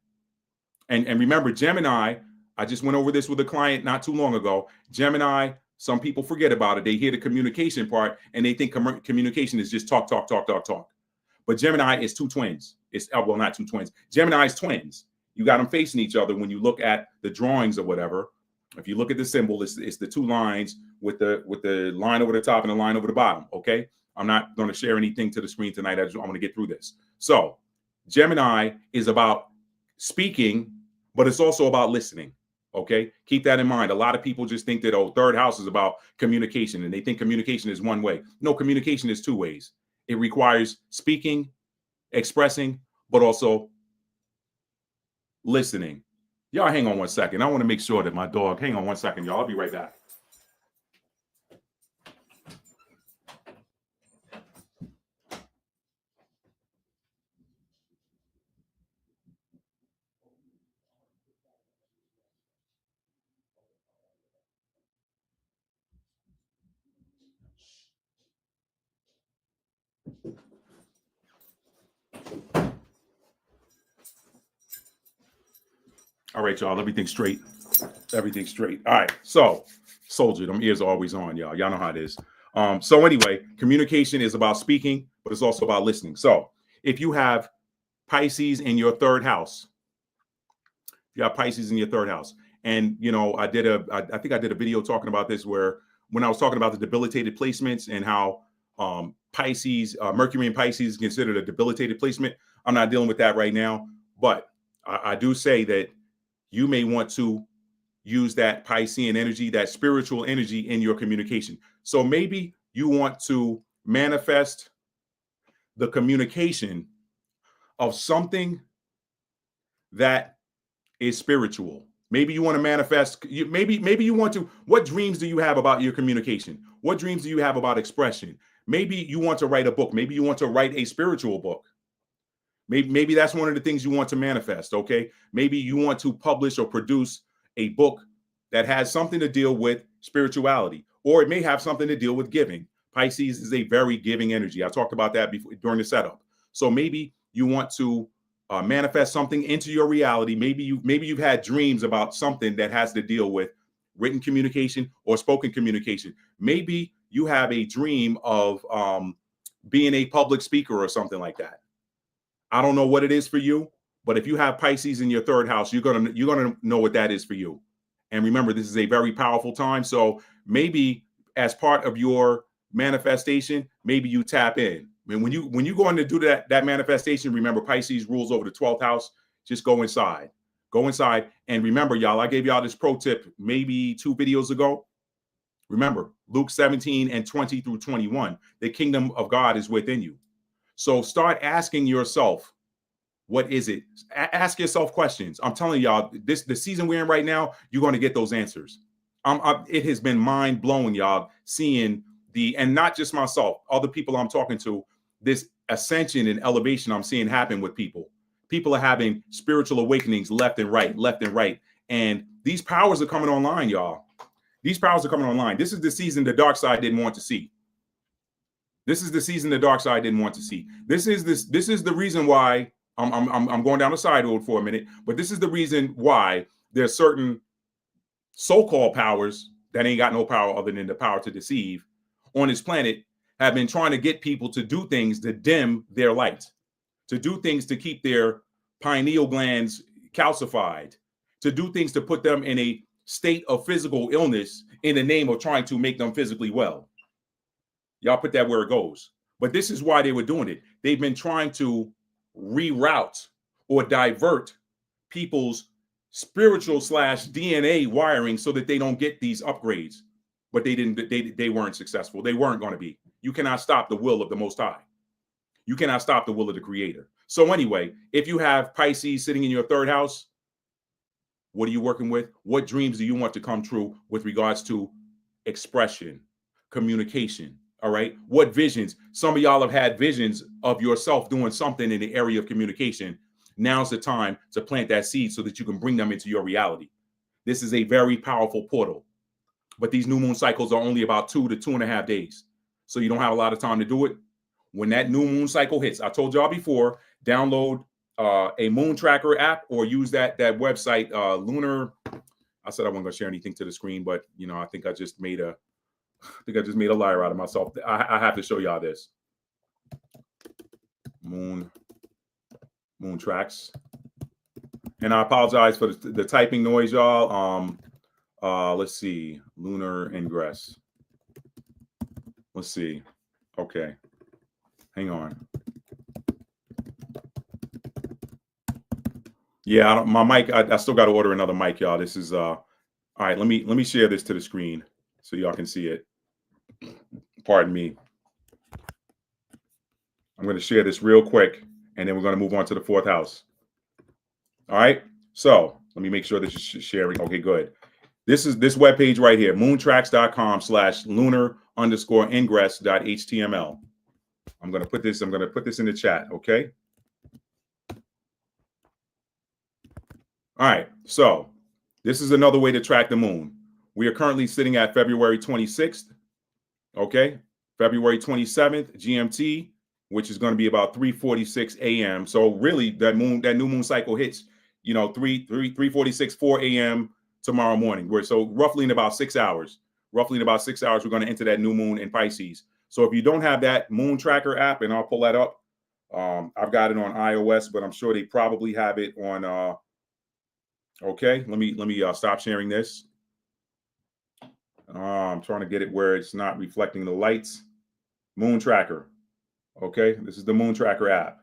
And remember, Gemini, I just went over this with a client not too long ago. Gemini, some people forget about it. They hear the communication part and they think communication is just talk, talk, talk, talk, talk. But Gemini is two twins. It's, well, not two twins. Gemini is twins. You got them facing each other when you look at the drawings or whatever. If you look at the symbol, it's the two lines with the line over the top and the line over the bottom. Okay, I'm not going to share anything to the screen tonight. I want to get through this. So Gemini is about speaking, but it's also about listening. Okay, keep that in mind. A lot of people just think that, oh, third house is about communication, and they think communication is one way. No, communication is two ways. It requires speaking, expressing, but also listening. Y'all hang on one second. I want to make sure that my dog, hang on one second, y'all. I'll be right back. All right, y'all. Everything straight. Everything straight. All right. So, soldier, them ears are always on, y'all. Y'all know how it is. So anyway, communication is about speaking, but it's also about listening. So if you have Pisces in your third house, you have Pisces in your third house. And, you know, I think I did a video talking about this where when I was talking about the debilitated placements and how Pisces, Mercury in Pisces is considered a debilitated placement. I'm not dealing with that right now, but I do say that you may want to use that Piscean energy, that spiritual energy in your communication. So maybe you want to manifest the communication of something that is spiritual. Maybe you want to manifest, maybe you want to, what dreams do you have about your communication? What dreams do you have about expression? Maybe you want to write a book. Maybe you want to write a spiritual book. Maybe that's one of the things you want to manifest, okay? Maybe you want to publish or produce a book that has something to deal with spirituality, or it may have something to deal with giving. Pisces is a very giving energy. I talked about that before during the setup. So maybe you want to manifest something into your reality. Maybe you've had dreams about something that has to deal with written communication or spoken communication. Maybe you have a dream of being a public speaker or something like that. I don't know what it is for you, but if you have Pisces in your third house, you're gonna know what that is for you. And remember, this is a very powerful time. So maybe as part of your manifestation, maybe you tap in. I mean, when you go in to do that manifestation, remember Pisces rules over the 12th house. Just go inside. Go inside. And remember, y'all, I gave y'all this pro tip maybe 2 videos ago. Remember, Luke 17 and 20 through 21. The kingdom of God is within you. So start asking yourself, what is it? Ask yourself questions. I'm telling y'all, the season we're in right now, you're going to get those answers. It has been mind blowing, y'all, seeing and not just myself, other people I'm talking to, this ascension and elevation I'm seeing happen with people. People are having spiritual awakenings left and right. And these powers are coming online, y'all. These powers are coming online. This is the season the dark side didn't want to see. This is the season the dark side didn't want to see. This is the reason why I'm going down the side road for a minute, but this is the reason why there's certain so-called powers that ain't got no power other than the power to deceive on this planet have been trying to get people to do things to dim their light, to do things to keep their pineal glands calcified, to do things to put them in a state of physical illness in the name of trying to make them physically well. Y'all put that where it goes. But this is why they were doing it. They've been trying to reroute or divert people's spiritual / DNA wiring so that they don't get these upgrades. But they weren't successful. They weren't going to be. You cannot stop the will of the Most High. You cannot stop the will of the Creator. So anyway, if you have Pisces sitting in your third house, what are you working with? What dreams do you want to come true with regards to expression, communication? All right. What visions? Some of y'all have had visions of yourself doing something in the area of communication. Now's the time to plant that seed so that you can bring them into your reality. This is a very powerful portal. But these new moon cycles are only about 2 to 2.5 days. So you don't have a lot of time to do it. When that new moon cycle hits, I told y'all before, download a moon tracker app or use that website, Lunar. I said I wasn't going to share anything to the screen, but you know, I think I just made a liar out of myself. I have to show y'all this. Moon tracks. And I apologize for the typing noise, y'all. Let's see. Lunar ingress. Let's see. Okay. Hang on. Yeah, my mic, I still got to order another mic, y'all. This is all right, let me share this to the screen so y'all can see it. Pardon me. I'm going to share this real quick, and then we're going to move on to the 4th house. All right. So let me make sure this is sharing. Okay, good. This is this webpage right here, moontracks.com/lunar_ingress.html. I'm going to put this in the chat. Okay. All right. So this is another way to track the moon. We are currently sitting at February 26th. Okay. February 27th, GMT, which is going to be about 3:46 a.m. So really that new moon cycle hits, 3:46, 4 a.m. tomorrow morning. So roughly in about 6 hours. Roughly in about 6 hours, we're going to enter that new moon in Pisces. So if you don't have that moon tracker app, and I'll pull that up, I've got it on iOS, but I'm sure they probably have it on. Okay, let me stop sharing this. I'm trying to get it where it's not reflecting the lights. Moon tracker. Okay, this is the moon tracker app.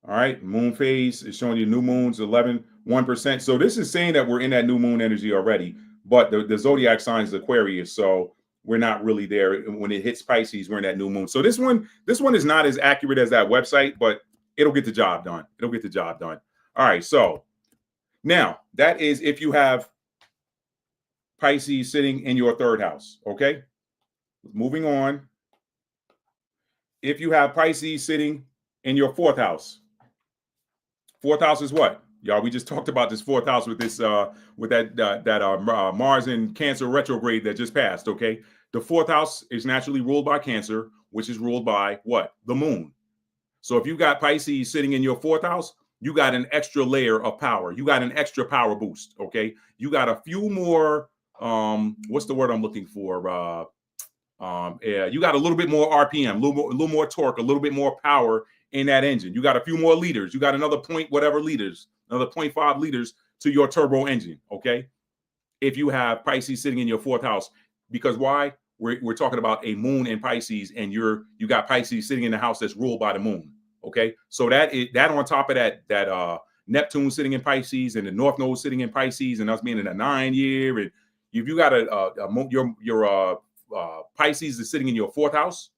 All right, moon phase is showing you new moons, 1%. So this is saying that we're in that new moon energy already, but the zodiac sign is Aquarius, so we're not really there. When it hits Pisces, we're in that new moon. So this one is not as accurate as that website, but it'll get the job done. It'll get the job done. All right, so now that is if you have Pisces sitting in your third house, okay? Moving on. If you have Pisces sitting in your fourth house, fourth house is what? Y'all, we just talked about this fourth house with this with that Mars in Cancer retrograde that just passed, okay? The fourth house is naturally ruled by Cancer, which is ruled by what? The moon. So if you got Pisces sitting in your fourth house, you got an extra layer of power. You got an extra power boost, okay? You got a few more, what's the word I'm looking for? You got a little bit more RPM, a little more torque, a little bit more power in that engine. You got a few more liters. You got another liters, another 0.5 liters to your turbo engine, okay? If you have Pisces sitting in your fourth house, because why? We're talking about a moon in Pisces, and you got Pisces sitting in the house that's ruled by the moon, okay? So that on top of that Neptune sitting in Pisces and the North Node sitting in Pisces, and us being in a 9-year, and if you got your Pisces is sitting in your fourth house,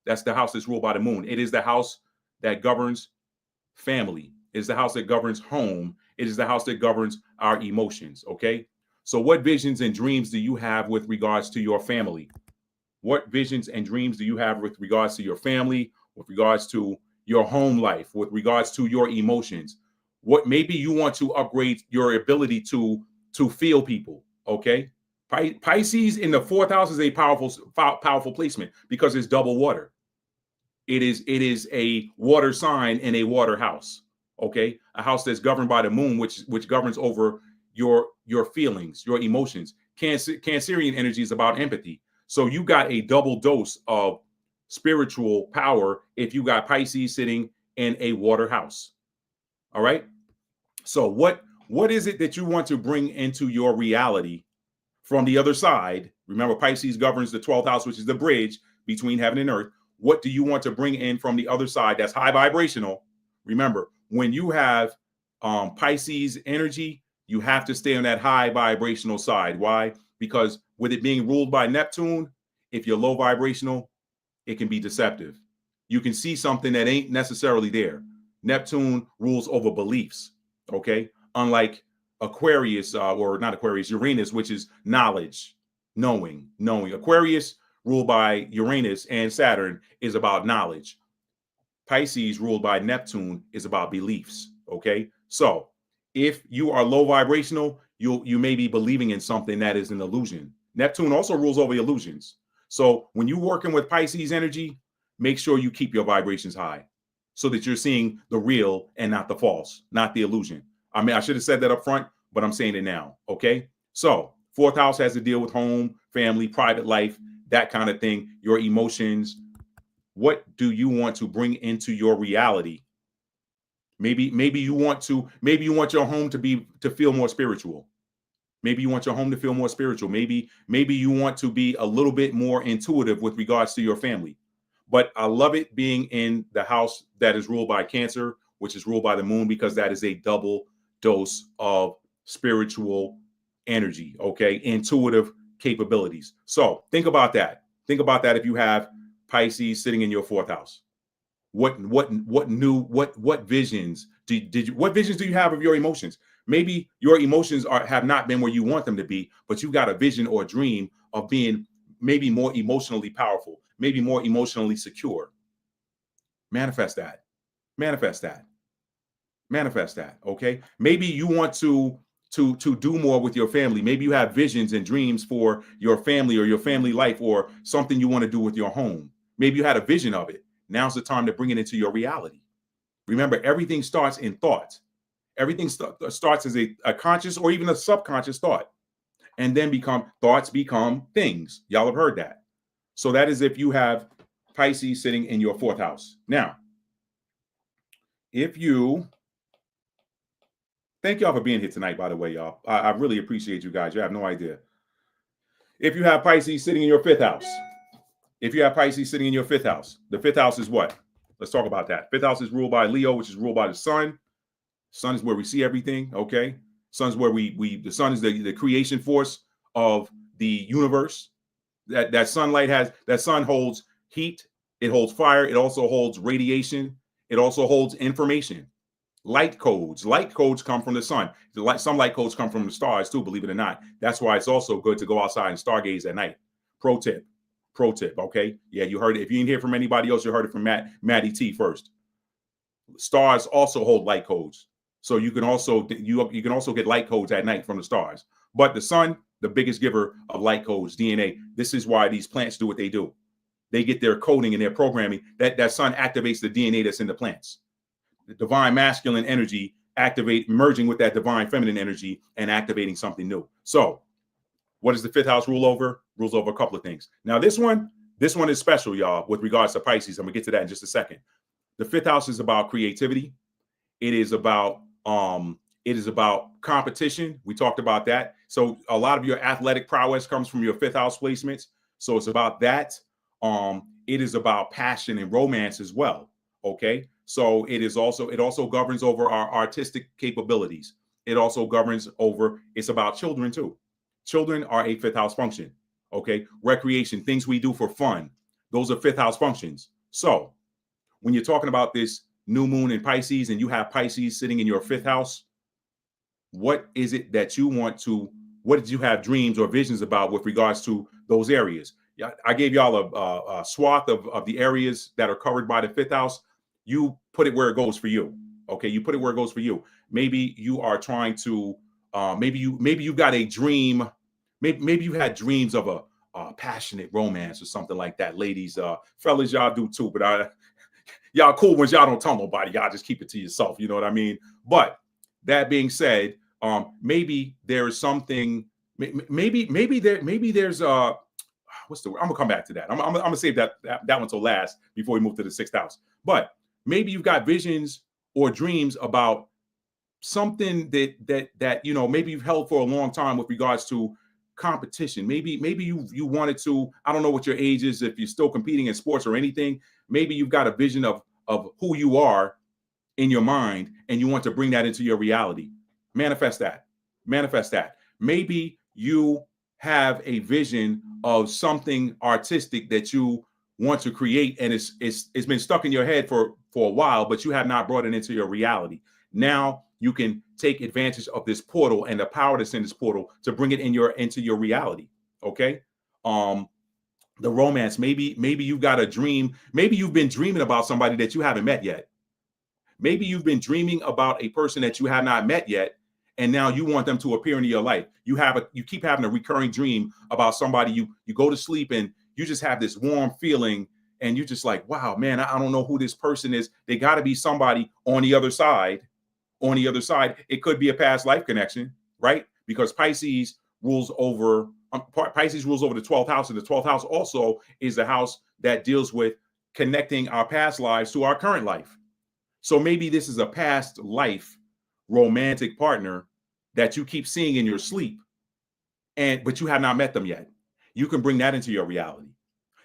that's the house that's ruled by the moon. It is the house that governs family. It is the house that governs home. It is the house that governs our emotions, okay? So what visions and dreams do you have with regards to your family? What visions and dreams do you have with regards to your family, with regards to your home life, with regards to your emotions? What maybe you want to upgrade your ability to feel people, okay? Pisces in the fourth house is a powerful placement because it's double water. It is a water sign in a water house, okay? A house that's governed by the moon, which governs over your feelings, your emotions. Cancerian energy is about empathy. So you got a double dose of spiritual power if you got Pisces sitting in a water house. All right? So what is it that you want to bring into your reality from the other side? Remember, Pisces governs the 12th house, which is the bridge between heaven and earth. What do you want to bring in from the other side that's high vibrational? Remember, when you have Pisces energy, you have to stay on that high vibrational side. Why? Because with it being ruled by Neptune, if you're low vibrational, it can be deceptive. You can see something that ain't necessarily there. Neptune rules over beliefs, okay? Unlike Aquarius, or not Aquarius, Uranus, which is knowledge, knowing. Aquarius, ruled by Uranus and Saturn, is about knowledge. Pisces, ruled by Neptune, is about beliefs, okay? So if you are low vibrational, you may be believing in something that is an illusion. Neptune also rules over illusions. So when you're working with Pisces energy, make sure you keep your vibrations high so that you're seeing the real and not the false, not the illusion. I mean, I should have said that up front, but I'm saying it now, okay? So fourth house has to deal with home, family, private life, that kind of thing, your emotions. What do you want to bring into your reality? Maybe you want your home to feel more spiritual. Maybe you want your home to feel more spiritual. Maybe you want to be a little bit more intuitive with regards to your family. But I love it being in the house that is ruled by Cancer, which is ruled by the moon, because that is a double dose of spiritual energy, okay? Intuitive capabilities. So think about that. Think about that if you have Pisces sitting in your fourth house. What visions what visions do you have of your emotions? Maybe your emotions have not been where you want them to be, but you got a vision or a dream of being maybe more emotionally powerful, maybe more emotionally secure. Manifest that. Manifest that. Manifest that. Okay. Maybe you want to do more with your family. Maybe you have visions and dreams for your family or your family life, or something you want to do with your home. Maybe you had a vision of it. Now's the time to bring it into your reality. Remember, everything starts in thought. Everything starts as a conscious or even a subconscious thought, and then thoughts become things. Y'all have heard that. So that is if you have Pisces sitting in your 4th house. Now, if you, thank y'all for being here tonight, by the way, y'all. I really appreciate you guys. You have no idea. If you have Pisces sitting in your 5th house, if you have Pisces sitting in your 5th house, the 5th house is what? Let's talk about that. 5th house is ruled by Leo, which is ruled by the sun. Sun is where we see everything, okay? Sun's where the sun is the creation force of the universe. That sunlight that sun holds heat, it holds fire, it also holds radiation, it also holds information. Light codes come from the sun. Some light codes come from the stars too, believe it or not. That's why it's also good to go outside and stargaze at night. Pro tip, okay? Yeah, you heard it. If you didn't hear from anybody else, you heard it from Maddie T first. Stars also hold light codes. So you can also get light codes at night from the stars. But the sun, the biggest giver of light codes, DNA. This is why these plants do what they do. They get their coding and their programming. That sun activates the DNA that's in the plants. The divine masculine energy merging with that divine feminine energy and activating something new. So what does the 5th house rule over? Rules over a couple of things. Now this one is special, y'all, with regards to Pisces. I'm gonna get to that in just a second. The 5th house is about creativity. It is about competition. We talked about that. So a lot of your athletic prowess comes from your 5th house placements. So it's about that. It is about passion and romance as well. Okay. So it also governs over our artistic capabilities. It also governs over, it's about children too. Children are a 5th house function. Okay. Recreation, things we do for fun. Those are 5th house functions. So when you're talking about this new moon in Pisces and you have Pisces sitting in your 5th house, what is it that you what did you have dreams or visions about with regards to those areas? I gave y'all a swath of the areas that are covered by the 5th house. You put it where it goes for you. Okay. You put it where it goes for you. Maybe you are trying to, maybe you got a dream. Maybe you had dreams of a passionate romance or something like that. Ladies, fellas, y'all do too, but y'all cool ones, y'all don't tell nobody. Y'all just keep it to yourself. You know what I mean? But that being said, maybe there's something. Maybe there's what's the word? I'm gonna come back to that. I'm gonna save that one till last before we move to the 6th house. But maybe you've got visions or dreams about something that maybe you've held for a long time with regards to competition. Maybe you wanted to. I don't know what your age is, if you're still competing in sports or anything. Maybe you've got a vision of who you are in your mind, and you want to bring that into your reality. Manifest that. Maybe you have a vision of something artistic that you want to create, and it's been stuck in your head for a while, but you have not brought it into your reality. Now you can take advantage of this portal and the power that's in this portal to bring it into your reality. Okay. The romance, maybe you've got a dream. Maybe you've been dreaming about somebody that you haven't met yet. Maybe you've been dreaming about a person that you have not met yet, and now you want them to appear into your life. You keep having a recurring dream about somebody. You go to sleep and you just have this warm feeling, and you're just like, wow, man, I don't know who this person is. They got to be somebody on the other side. It could be a past life connection, right? Because Pisces rules over the 12th house, and the 12th house also is the house that deals with connecting our past lives to our current life. So maybe this is a past life romantic partner that you keep seeing in your sleep, but you have not met them yet. You can bring that into your reality.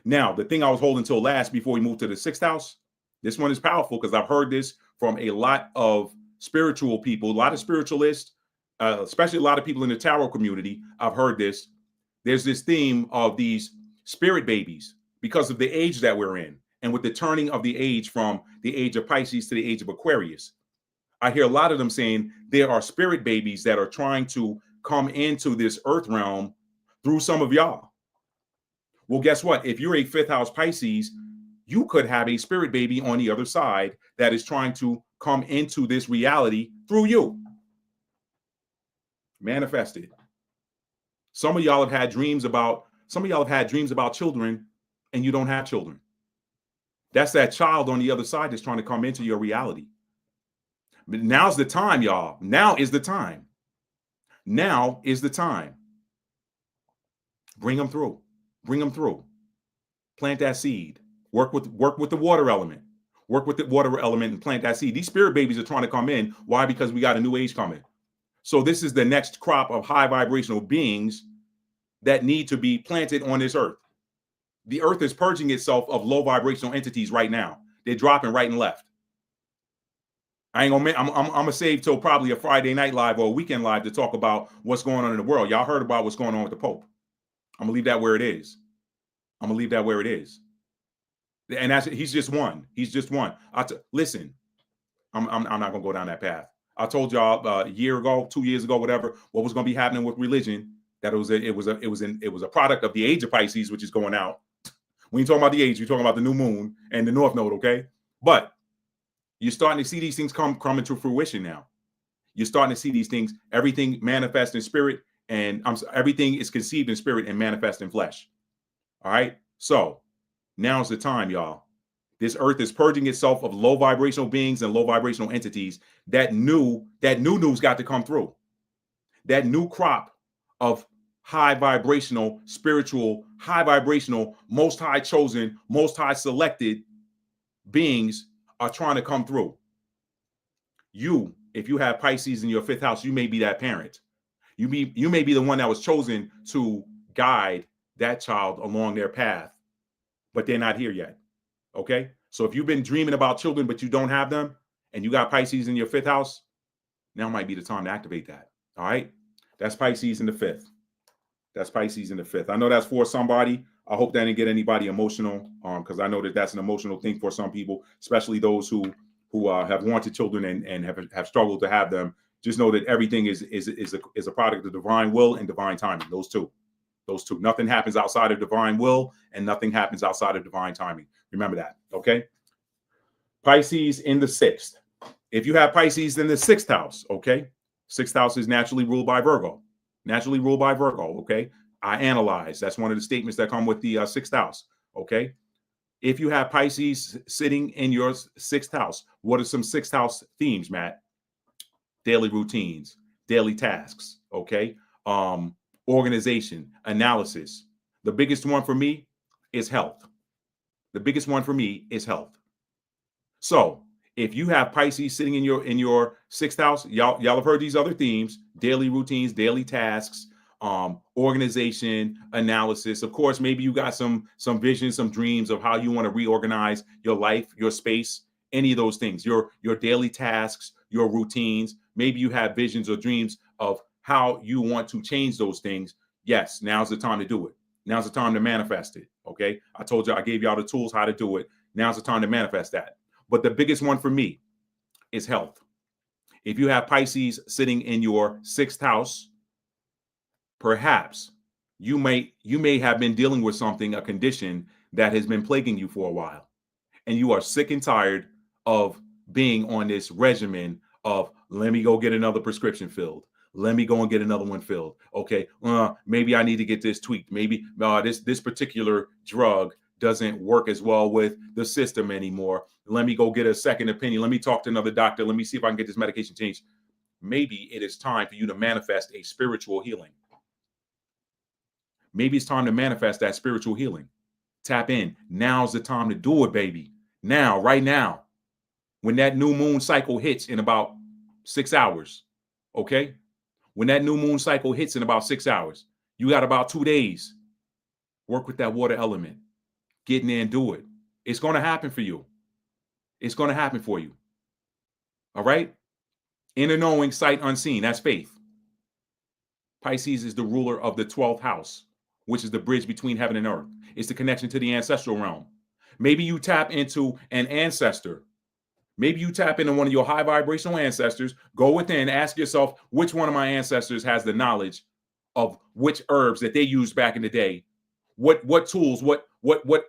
Now, the thing I was holding till last before we move to the 6th house, this one is powerful because I've heard this from a lot of spiritual people, a lot of spiritualists, especially a lot of people in the tarot community. I've heard this. There's this theme of these spirit babies because of the age that we're in, and with the turning of the age from the age of Pisces to the age of Aquarius. I hear a lot of them saying there are spirit babies that are trying to come into this earth realm through some of y'all. Well, guess what? If you're a 5th house Pisces, you could have a spirit baby on the other side that is trying to come into this reality through you. Manifested. Some of y'all have had dreams about children, and you don't have children. That's that child on the other side that's trying to come into your reality. But now's the time, y'all. Now is the time. Now is the time. Bring them through. Bring them through. Plant that seed. Work with the water element. Work with the water element and plant that seed. These spirit babies are trying to come in. Why? Because we got a new age coming. So this is the next crop of high vibrational beings that need to be planted on this earth. The earth is purging itself of low vibrational entities right now. They're dropping right and left. I ain't gonna. I'm gonna save till probably a Friday night live or a weekend live to talk about what's going on in the world. Y'all heard about what's going on with the Pope. I'm gonna leave that where it is. I'm gonna leave that where it is. And he's just one. He's just one. Listen. I'm not gonna go down that path. I told y'all a year ago, 2 years ago, whatever, what was gonna be happening with religion. That it was a product of the age of Pisces, which is going out. When you're talking about the age, you're talking about the new moon and the North Node, okay? But you're starting to see these things come into fruition now. You're starting to see these things, everything manifest in spirit, and everything is conceived in spirit and manifest in flesh. All right? So now's the time, y'all. This earth is purging itself of low vibrational beings and low vibrational entities. That new news got to come through. That new crop of high vibrational, spiritual, high vibrational, most high chosen, most high selected beings are trying to come through. You, if you have Pisces in your 5th house, you may be that parent. You may be the one that was chosen to guide that child along their path, but they're not here yet. Okay? So if you've been dreaming about children, but you don't have them, and you got Pisces in your 5th house, now might be the time to activate that. All right? That's Pisces in the 5th. That's Pisces in the 5th. I know that's for somebody. I hope that didn't get anybody emotional, because I know that that's an emotional thing for some people, especially those who have wanted children and have struggled to have them. Just know that everything is a product of divine will and divine timing. Those two. Nothing happens outside of divine will, and nothing happens outside of divine timing. Remember that. Okay. Pisces in the 6th. If you have Pisces in the 6th house, okay, 6th house is naturally ruled by Virgo. Naturally ruled by Virgo, okay? I analyze. That's one of the statements that come with the 6th house, okay? If you have Pisces sitting in your 6th house, what are some 6th house themes, Matt? Daily routines, daily tasks, okay? Organization, analysis. The biggest one for me is health. The biggest one for me is health. So if you have Pisces sitting in your 6th house, y'all have heard these other themes: daily routines, daily tasks, organization, analysis. Of course, maybe you got some visions, some dreams of how you want to reorganize your life, your space, any of those things, your daily tasks, your routines. Maybe you have visions or dreams of how you want to change those things. Yes, now's the time to do it. Now's the time to manifest it. Okay. I told you, I gave y'all the tools how to do it. Now's the time to manifest that. But the biggest one for me is health. If you have Pisces sitting in your 6th house, perhaps you may have been dealing with something, a condition that has been plaguing you for a while, and you are sick and tired of being on this regimen of, let me go get another prescription filled. Let me go and get another one filled. Okay, maybe I need to get this tweaked. Maybe this particular drug doesn't work as well with the system anymore. Let me go get a second opinion. Let me talk to another doctor. Let me see if I can get this medication changed. Maybe it is time for you to manifest a spiritual healing. Maybe it's time to manifest that spiritual healing. Tap in. Now's the time to do it, baby. Now, right now, when that new moon cycle hits in about 6 hours, okay? When that new moon cycle hits in about 6 hours, you got about 2 days. Work with that water element. Get in there and do it. It's going to happen for you. It's going to happen for you. All right? Inner knowing, sight unseen. That's faith. Pisces is the ruler of the 12th house, which is the bridge between heaven and earth. It's the connection to the ancestral realm. Maybe you tap into an ancestor. Maybe you tap into one of your high vibrational ancestors. Go within, ask yourself, which one of my ancestors has the knowledge of which herbs that they used back in the day? What tools, what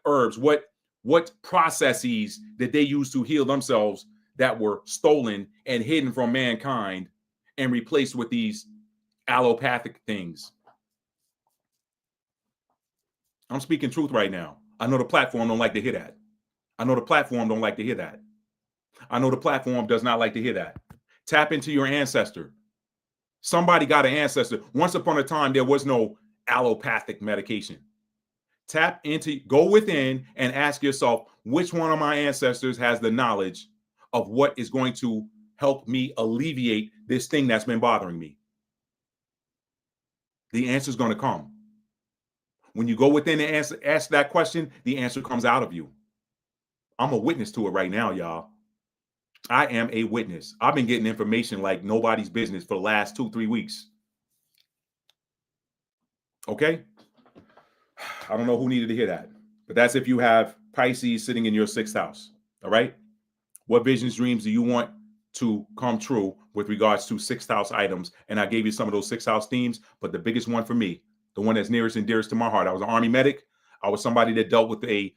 herbs, what processes that they used to heal themselves that were stolen and hidden from mankind and replaced with these allopathic things? I'm speaking truth right now. I know the platform don't like to hear that. I know the platform don't like to hear that. I know the platform does not like to hear that. Tap into your ancestor. Somebody got an ancestor. Once upon a time, there was no allopathic medication. Go within and ask yourself, which one of my ancestors has the knowledge of what is going to help me alleviate this thing that's been bothering me? The answer is going to come. When you go within and ask that question, the answer comes out of you. I'm a witness to it right now, y'all. I am a witness. I've been getting information like nobody's business for the last 2-3 weeks. Okay? I don't know who needed to hear that, but that's if you have Pisces sitting in your 6th house. All right? What visions, dreams do you want to come true with regards to 6th house items? And I gave you some of those 6th house themes, but the biggest one for me, the one that's nearest and dearest to my heart, I was an Army medic. I was somebody that dealt with a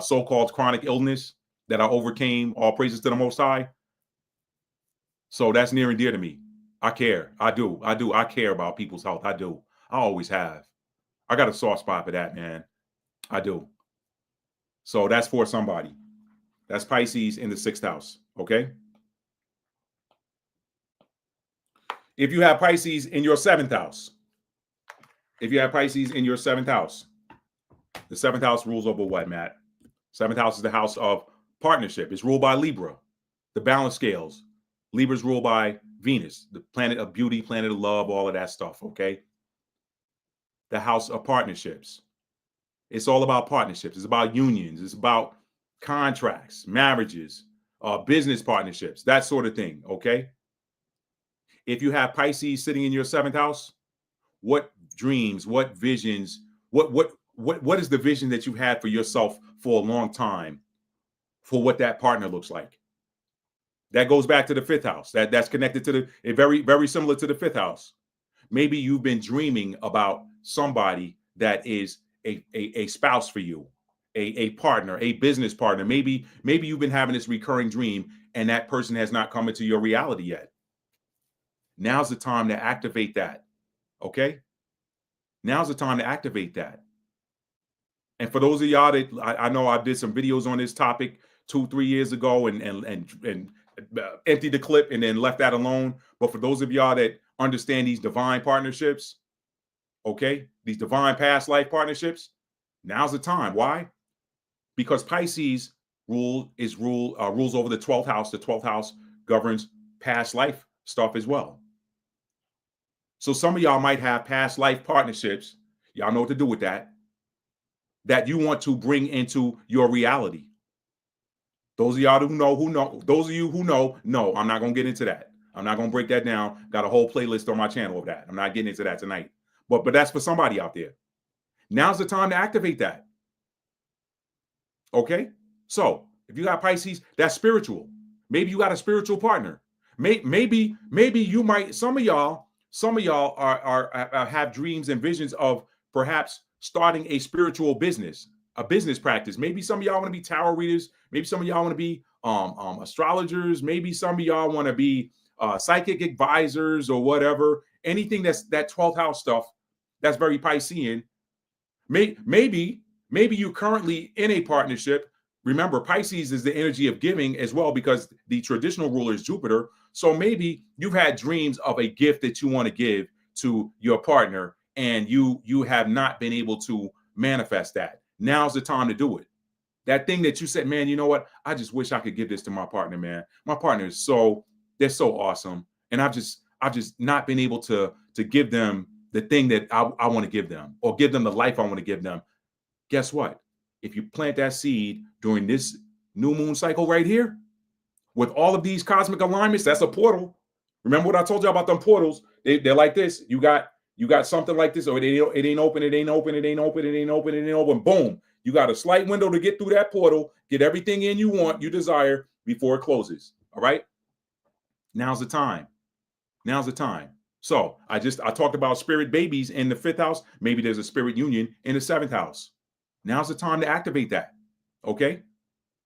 so-called chronic illness that I overcame. All praises to the Most High. So that's near and dear to me. I care. I do. I care about people's health. I do. I always have. I got a soft spot for that, man. I do. So that's for somebody. That's Pisces in the 6th house. Okay. If you have Pisces in your 7th house, the 7th house rules over what, Matt? 7th house is the house of partnership. It's ruled by Libra, the balance scales. Libra's ruled by Venus, the planet of beauty, planet of love, all of that stuff, okay? The house of partnerships. It's all about partnerships. It's about unions. It's about contracts, marriages, business partnerships, that sort of thing, okay? If you have Pisces sitting in your 7th house, what dreams, what visions, what is the vision that you've had for yourself for a long time for what that partner looks like? That goes back to the 5th house. That's connected to very, very similar to the 5th house. Maybe you've been dreaming about somebody that is a spouse for you, a partner, a business partner. Maybe you've been having this recurring dream and that person has not come into your reality yet. Now's the time to activate that. Okay? Now's the time to activate that. And for those of y'all that I know I did some videos on this topic 2-3 years ago and emptied the clip and then left that alone. But for those of y'all that understand these divine partnerships, okay, these divine past life partnerships, now's the time. Why? Because Pisces rules over the 12th house. The 12th house governs past life stuff as well. So some of y'all might have past life partnerships. Y'all know what to do with that you want to bring into your reality. Those of y'all who know, those of you who know, no, I'm not going to get into that. I'm not going to break that down. Got a whole playlist on my channel of that. I'm not getting into that tonight. But that's for somebody out there. Now's the time to activate that. Okay? So if you got Pisces, that's spiritual. Maybe you got a spiritual partner. Maybe you might, some of y'all are have dreams and visions of perhaps starting a spiritual business, a business practice. Maybe some of y'all want to be tarot readers. Maybe some of y'all want to be astrologers. Maybe some of y'all want to be psychic advisors or whatever. Anything that's that 12th house stuff that's very Piscean. Maybe you're currently in a partnership. Remember, Pisces is the energy of giving as well because the traditional ruler is Jupiter. So maybe you've had dreams of a gift that you want to give to your partner and you have not been able to manifest that. Now's the time to do it. That thing that you said, man, you know what? I just wish I could give this to my partner, man. My partner is they're so awesome. And I've just not been able to give them the thing that I want to give them or give them the life I want to give them. Guess what? If you plant that seed during this new moon cycle right here, with all of these cosmic alignments, that's a portal. Remember what I told you about them portals? They're like this. You got something like this, or it ain't open. Boom. You got a slight window to get through that portal, get everything in you want, you desire before it closes. All right. Now's the time. So I talked about spirit babies in the 5th house. Maybe there's a spirit union in the 7th house. Now's the time to activate that. Okay.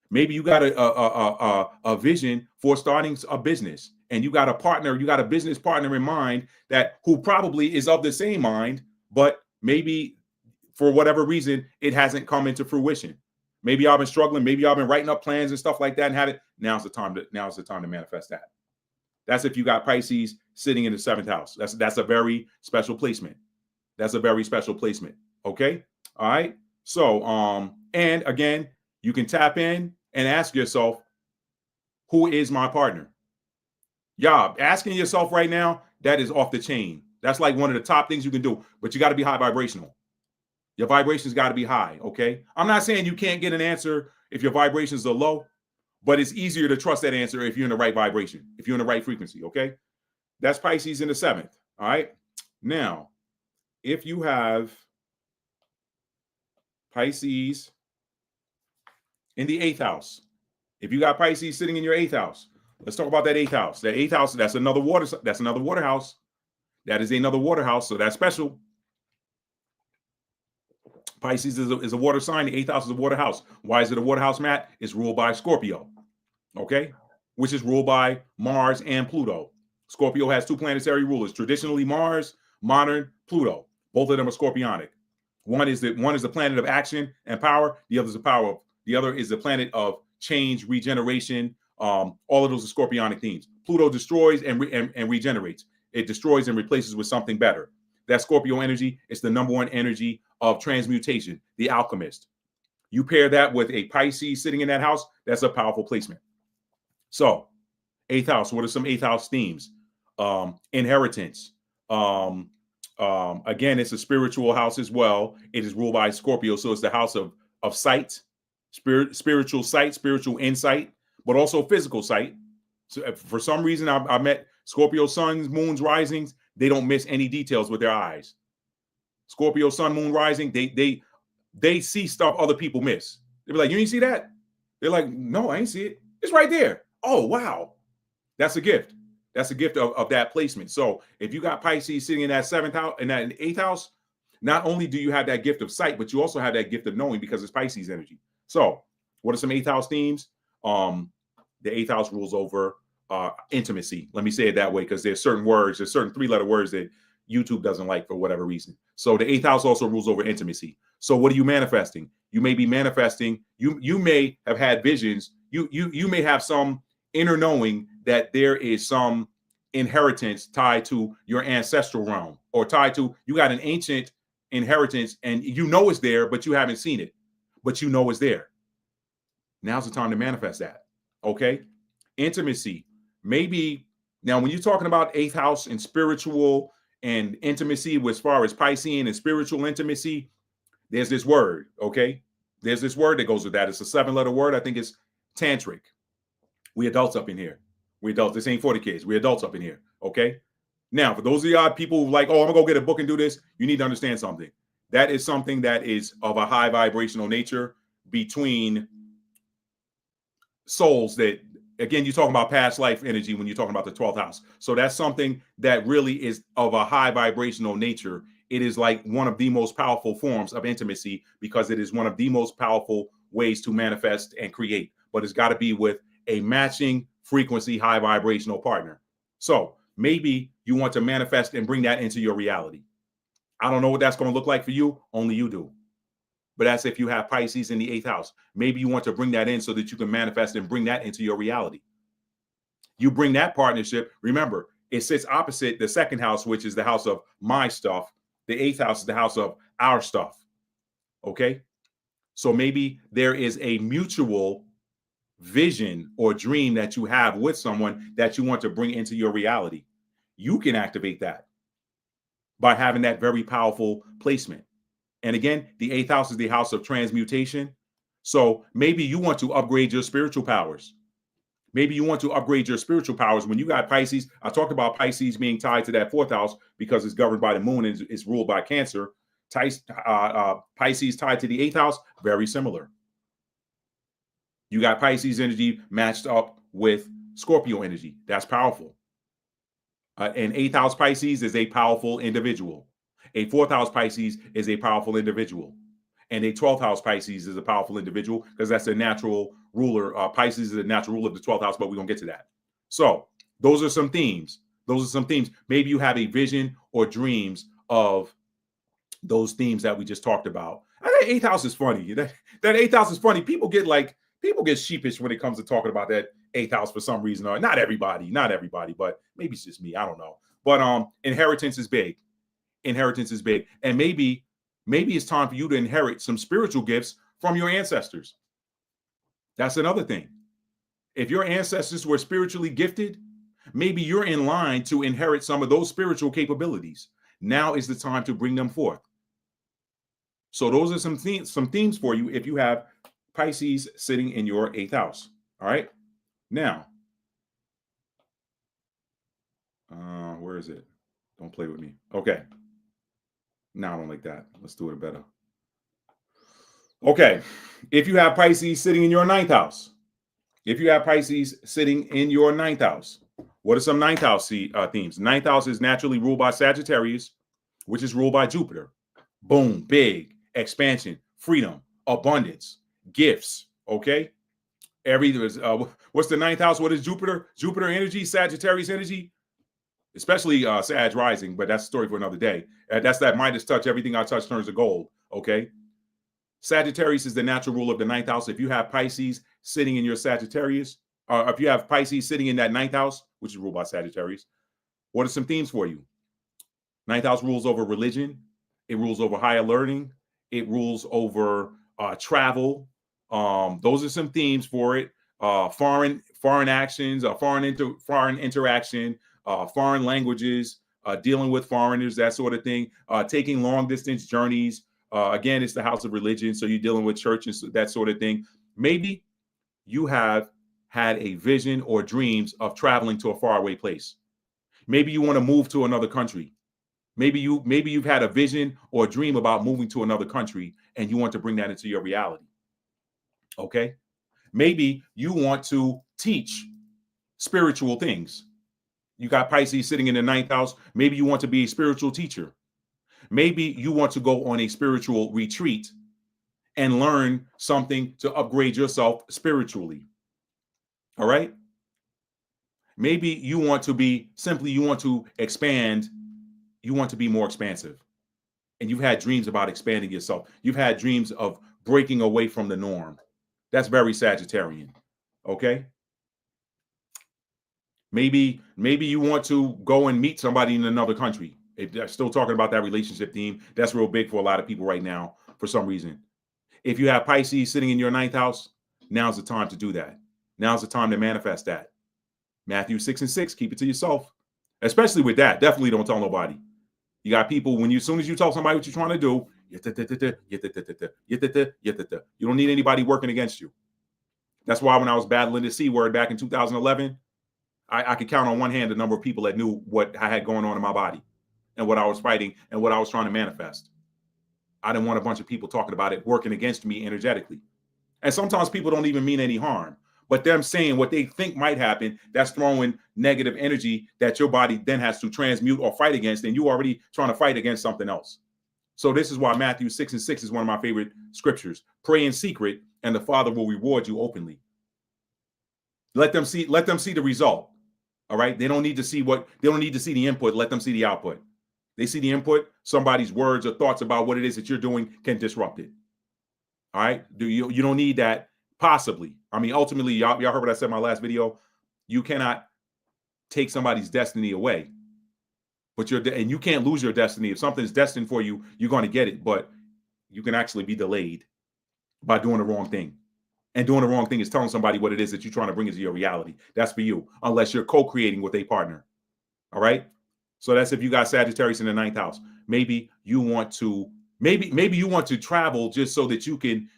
Maybe you got a vision for starting a business and you got a business partner in mind who probably is of the same mind, but maybe for whatever reason, it hasn't come into fruition. Maybe y'all been struggling. Maybe y'all been writing up plans and stuff like that and had it. Now's the time to manifest that. That's if you got Pisces sitting in the 7th house. That's a very special placement. That's a very special placement. Okay. All right. So, and again, you can tap in and ask yourself, who is my partner? Yeah, asking yourself right now, that is off the chain. That's like one of the top things you can do, but you got to be high vibrational. Your vibrations got to be high. Okay. I'm not saying you can't get an answer if your vibrations are low, but it's easier to trust that answer if you're in the right vibration, if you're in the right frequency. Okay. That's Pisces in the 7th. All right. Now, if you have Pisces in the 8th house, if you got Pisces sitting in your 8th house, let's talk about that 8th house. That 8th house, that's another water house. That is another water house. So that's special. Pisces is a water sign. The 8th house is a water house. Why is it a water house, Matt? It's ruled by Scorpio. Okay. Which is ruled by Mars and Pluto. Scorpio has 2 planetary rulers. Traditionally Mars, modern Pluto. Both of them are scorpionic. One is the planet of action and power. The other is the planet of change, regeneration. All of those are scorpionic themes. Pluto destroys and regenerates. It destroys and replaces with something better. That Scorpio energy is the number one energy of transmutation, the alchemist. You pair that with a Pisces sitting in that house, that's a powerful placement. So, 8th house, what are some 8th house themes? Inheritance. Again, it's a spiritual house as well. It is ruled by Scorpio, so it's the house of sight, spiritual sight, spiritual insight, but also physical sight. So for some reason, I met Scorpio suns, moons, risings. They don't miss any details with their eyes. Scorpio sun, moon, rising. They see stuff other people miss. They be like, "You didn't see that?" They're like, "No, I ain't see it. It's right there." Oh, wow. That's a gift. That's a gift of that placement. So if you got Pisces sitting in that 7th house and that 8th house, not only do you have that gift of sight, but you also have that gift of knowing because it's Pisces energy. So what are some 8th house themes? The 8th house rules over intimacy. Let me say it that way because there's certain 3-letter words that YouTube doesn't like for whatever reason. So the 8th house also rules over intimacy. So what are you manifesting? You may be manifesting. You may have had visions. You may have some inner knowing that there is some inheritance tied to your ancestral realm or tied to, you got an ancient inheritance and you know it's there, but you haven't seen it, but you know it's there. Now's the time to manifest that. Okay. Intimacy. Maybe now when you're talking about 8th house and spiritual and intimacy as far as Piscean and spiritual intimacy, there's this word. Okay. There's this word that goes with that. It's a 7-letter word. I think it's tantric. We adults up in here. We adults. This ain't for the kids. We adults up in here. Okay. Now, for those of y'all people who like, oh, I'm gonna go get a book and do this, you need to understand something. That is something that is of a high vibrational nature between souls that, again, you're talking about past life energy when you're talking about the 12th house. So that's something that really is of a high vibrational nature. It is like one of the most powerful forms of intimacy because it is one of the most powerful ways to manifest and create. But it's got to be with a matching frequency, high vibrational partner. So maybe you want to manifest and bring that into your reality. I don't know what that's going to look like for you. Only you do. But that's if you have Pisces in the 8th house. Maybe you want to bring that in so that you can manifest and bring that into your reality. You bring that partnership. Remember, it sits opposite the 2nd house, which is the house of my stuff. The 8th house is the house of our stuff. Okay. So maybe there is a mutual vision or dream that you have with someone that you want to bring into your reality. You can activate that by having that very powerful placement. And again, the 8th house is the house of transmutation. So maybe you want to upgrade your spiritual powers. Maybe you want to upgrade your spiritual powers. When you got Pisces, I talked about Pisces being tied to that 4th house because it's governed by the moon and it's ruled by Cancer. Pisces tied to the 8th house, very similar. You got Pisces energy matched up with Scorpio energy. That's powerful. An 8th house Pisces is a powerful individual. A 4th house Pisces is a powerful individual. And a 12th house Pisces is a powerful individual because that's a natural ruler. Pisces is a natural ruler of the 12th house, but we're going to get to that. So those are some themes. Maybe you have a vision or dreams of those themes that we just talked about. And that 8th house is funny. That 8th house is funny. People get sheepish when it comes to talking about that 8th house for some reason, or not everybody, but maybe it's just me. I don't know. But inheritance is big. Inheritance is big. And maybe it's time for you to inherit some spiritual gifts from your ancestors. That's another thing. If your ancestors were spiritually gifted, maybe you're in line to inherit some of those spiritual capabilities. Now is the time to bring them forth. So those are some themes for you if you have Pisces sitting in your 8th house. All right. Now, where is it? Don't play with me. Okay. No, I don't like that. Let's do it better. Okay. If you have Pisces sitting in your 9th house, if you have Pisces sitting in your 9th house, what are some 9th house themes? 9th house is naturally ruled by Sagittarius, which is ruled by Jupiter. Boom, big, expansion, freedom, abundance, gifts. Okay. What's the 9th house? What is Jupiter? Jupiter energy, Sagittarius energy, especially Sag rising, but that's a story for another day. That's that Midas touch. Everything I touch turns to gold. Okay. Sagittarius is the natural ruler of the 9th house. If you have Pisces sitting in your Sagittarius, if you have Pisces sitting in that 9th house, which is ruled by Sagittarius, what are some themes for you? 9th house rules over religion. It rules over higher learning. It rules over travel. Those are some themes for it. Foreign actions, foreign interaction, foreign languages, dealing with foreigners, that sort of thing. Taking long distance journeys. Again, it's the house of religion, so you're dealing with church and that sort of thing. Maybe you have had a vision or dreams of traveling to a faraway place. Maybe you want to move to another country. Maybe you've had a vision or a dream about moving to another country and you want to bring that into your reality. Okay. Maybe you want to teach spiritual things. You got Pisces sitting in the 9th house. Maybe you want to be a spiritual teacher. Maybe you want to go on a spiritual retreat and learn something to upgrade yourself spiritually. All right. Maybe you want to expand. You want to be more expansive. And you've had dreams about expanding yourself. You've had dreams of breaking away from the norm. That's very Sagittarian. Okay. Maybe you want to go and meet somebody in another country. If they're still talking about that relationship theme, that's real big for a lot of people right now for some reason. If you have Pisces sitting in your 9th house, now's the time to do that. Now's the time to manifest that. Matthew 6:6, keep it to yourself. Especially with that, definitely don't tell nobody. You got people, as soon as you tell somebody what you're trying to do, you don't need anybody working against you. That's why when I was battling the C word back in 2011, I could count on one hand the number of people that knew what I had going on in my body and what I was fighting and what I was trying to manifest. I didn't want a bunch of people talking about it, working against me energetically. And sometimes people don't even mean any harm, but them saying what they think might happen, that's throwing negative energy that your body then has to transmute or fight against, and you already trying to fight against something else. So this is why Matthew 6:6 is one of my favorite scriptures. Pray in secret, and the Father will reward you openly. Let them see the result. All right. They don't need to see the input. Let them see the output. They see the input, somebody's words or thoughts about what it is that you're doing can disrupt it. All right. You don't need that. Possibly. I mean, ultimately, y'all heard what I said in my last video. You cannot take somebody's destiny away, but you can't lose your destiny. If something is destined for you, you're going to get it, but you can actually be delayed by doing the wrong thing. And doing the wrong thing is telling somebody what it is that you're trying to bring into your reality. That's for you, unless you're co-creating with a partner. All right. So that's if you got Sagittarius in the 9th house. Maybe you want to travel just so that you can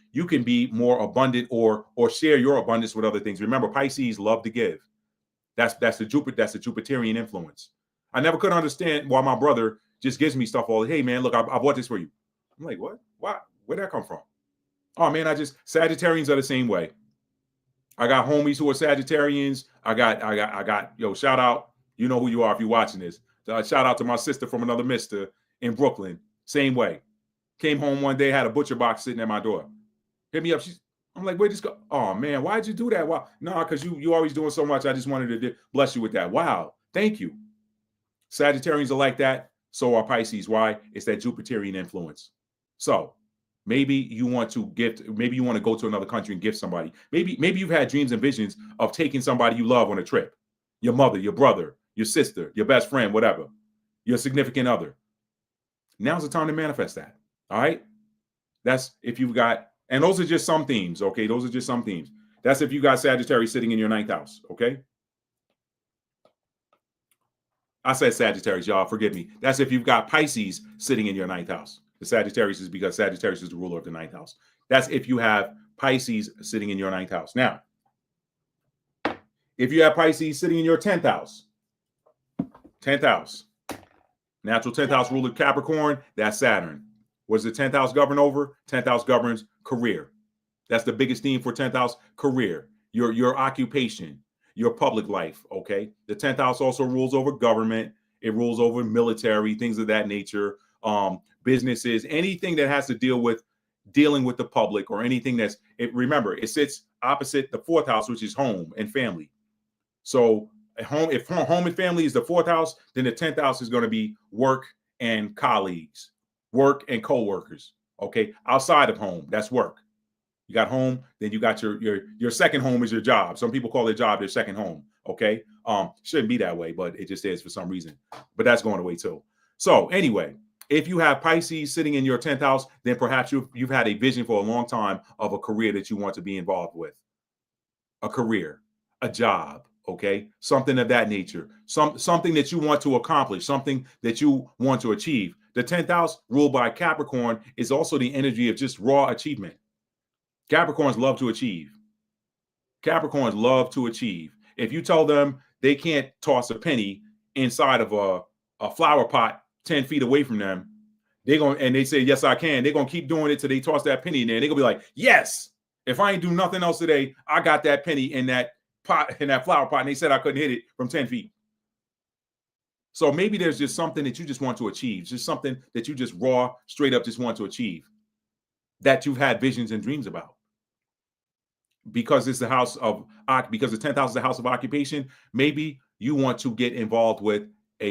be more abundant or share your abundance with other things. Remember, Pisces love to give. That's the Jupiterian influence. I never could understand why my brother just gives me stuff all. Hey man, look, I bought this for you. I'm like, what? Why? Where'd that come from? Oh man, Sagittarians are the same way. I got homies who are Sagittarians. I got shout out. You know who you are if you're watching this. Shout out to my sister from another mister in Brooklyn. Same way. Came home one day, had a butcher box sitting at my door. Hit me up. I'm like, where'd this go? Oh man, why'd you do that? Wow. No, because you always doing so much. I just wanted to bless you with that. Wow. Thank you. Sagittarians are like that. So are Pisces. Why? It's that Jupiterian influence. So Maybe you want to gift, maybe you want to go to another country and gift somebody. Maybe you've had dreams and visions of taking somebody you love on a trip. Your mother, your brother, your sister, your best friend, whatever, your significant other. Now's the time to manifest that. All right. That's if you've got, and those are just some themes. Okay. Those are just some themes. That's if you got Sagittarius sitting in your 9th house. Okay. I said Sagittarius, y'all. Forgive me. That's if you've got Pisces sitting in your 9th house. The Sagittarius is because Sagittarius is the ruler of the 9th house. That's if you have Pisces sitting in your 9th house. Now, if you have Pisces sitting in your 10th house, 10th house, natural 10th house ruler Capricorn, that's Saturn. What does the 10th house govern over? 10th house governs career. That's the biggest theme for 10th house, career, your occupation, your public life, okay? The 10th house also rules over government. It rules over military, things of that nature, businesses, anything that has to deal with dealing with the public or anything that's, remember, it sits opposite the 4th house, which is home and family. So if home and family is the 4th house, then the 10th house is going to be work and colleagues, work and co-workers, okay? Outside of home, that's work. You got home, then you got your second home is your job. Some people call their job their second home. Okay. Shouldn't be that way, but it just is for some reason. But that's going away too. So anyway, if you have Pisces sitting in your 10th house, then perhaps you've had a vision for a long time of a career that you want to be involved with. A career, a job, okay? Something of that nature. Something that you want to accomplish, something that you want to achieve. The 10th house, ruled by Capricorn, is also the energy of just raw achievement. Capricorns love to achieve. Capricorns love to achieve. If you tell them they can't toss a penny inside of a flower pot 10 feet away from them, and they say, yes, I can. They're going to keep doing it till they toss that penny in there. They're going to be like, yes, if I ain't do nothing else today, I got that penny in that pot, in that flower pot. And they said I couldn't hit it from 10 feet. So maybe there's just something that you just want to achieve. Just something that you just raw, straight up just want to achieve that you've had visions and dreams about. Because it's the house of, because the 10th house is the house of occupation, maybe you want to get involved with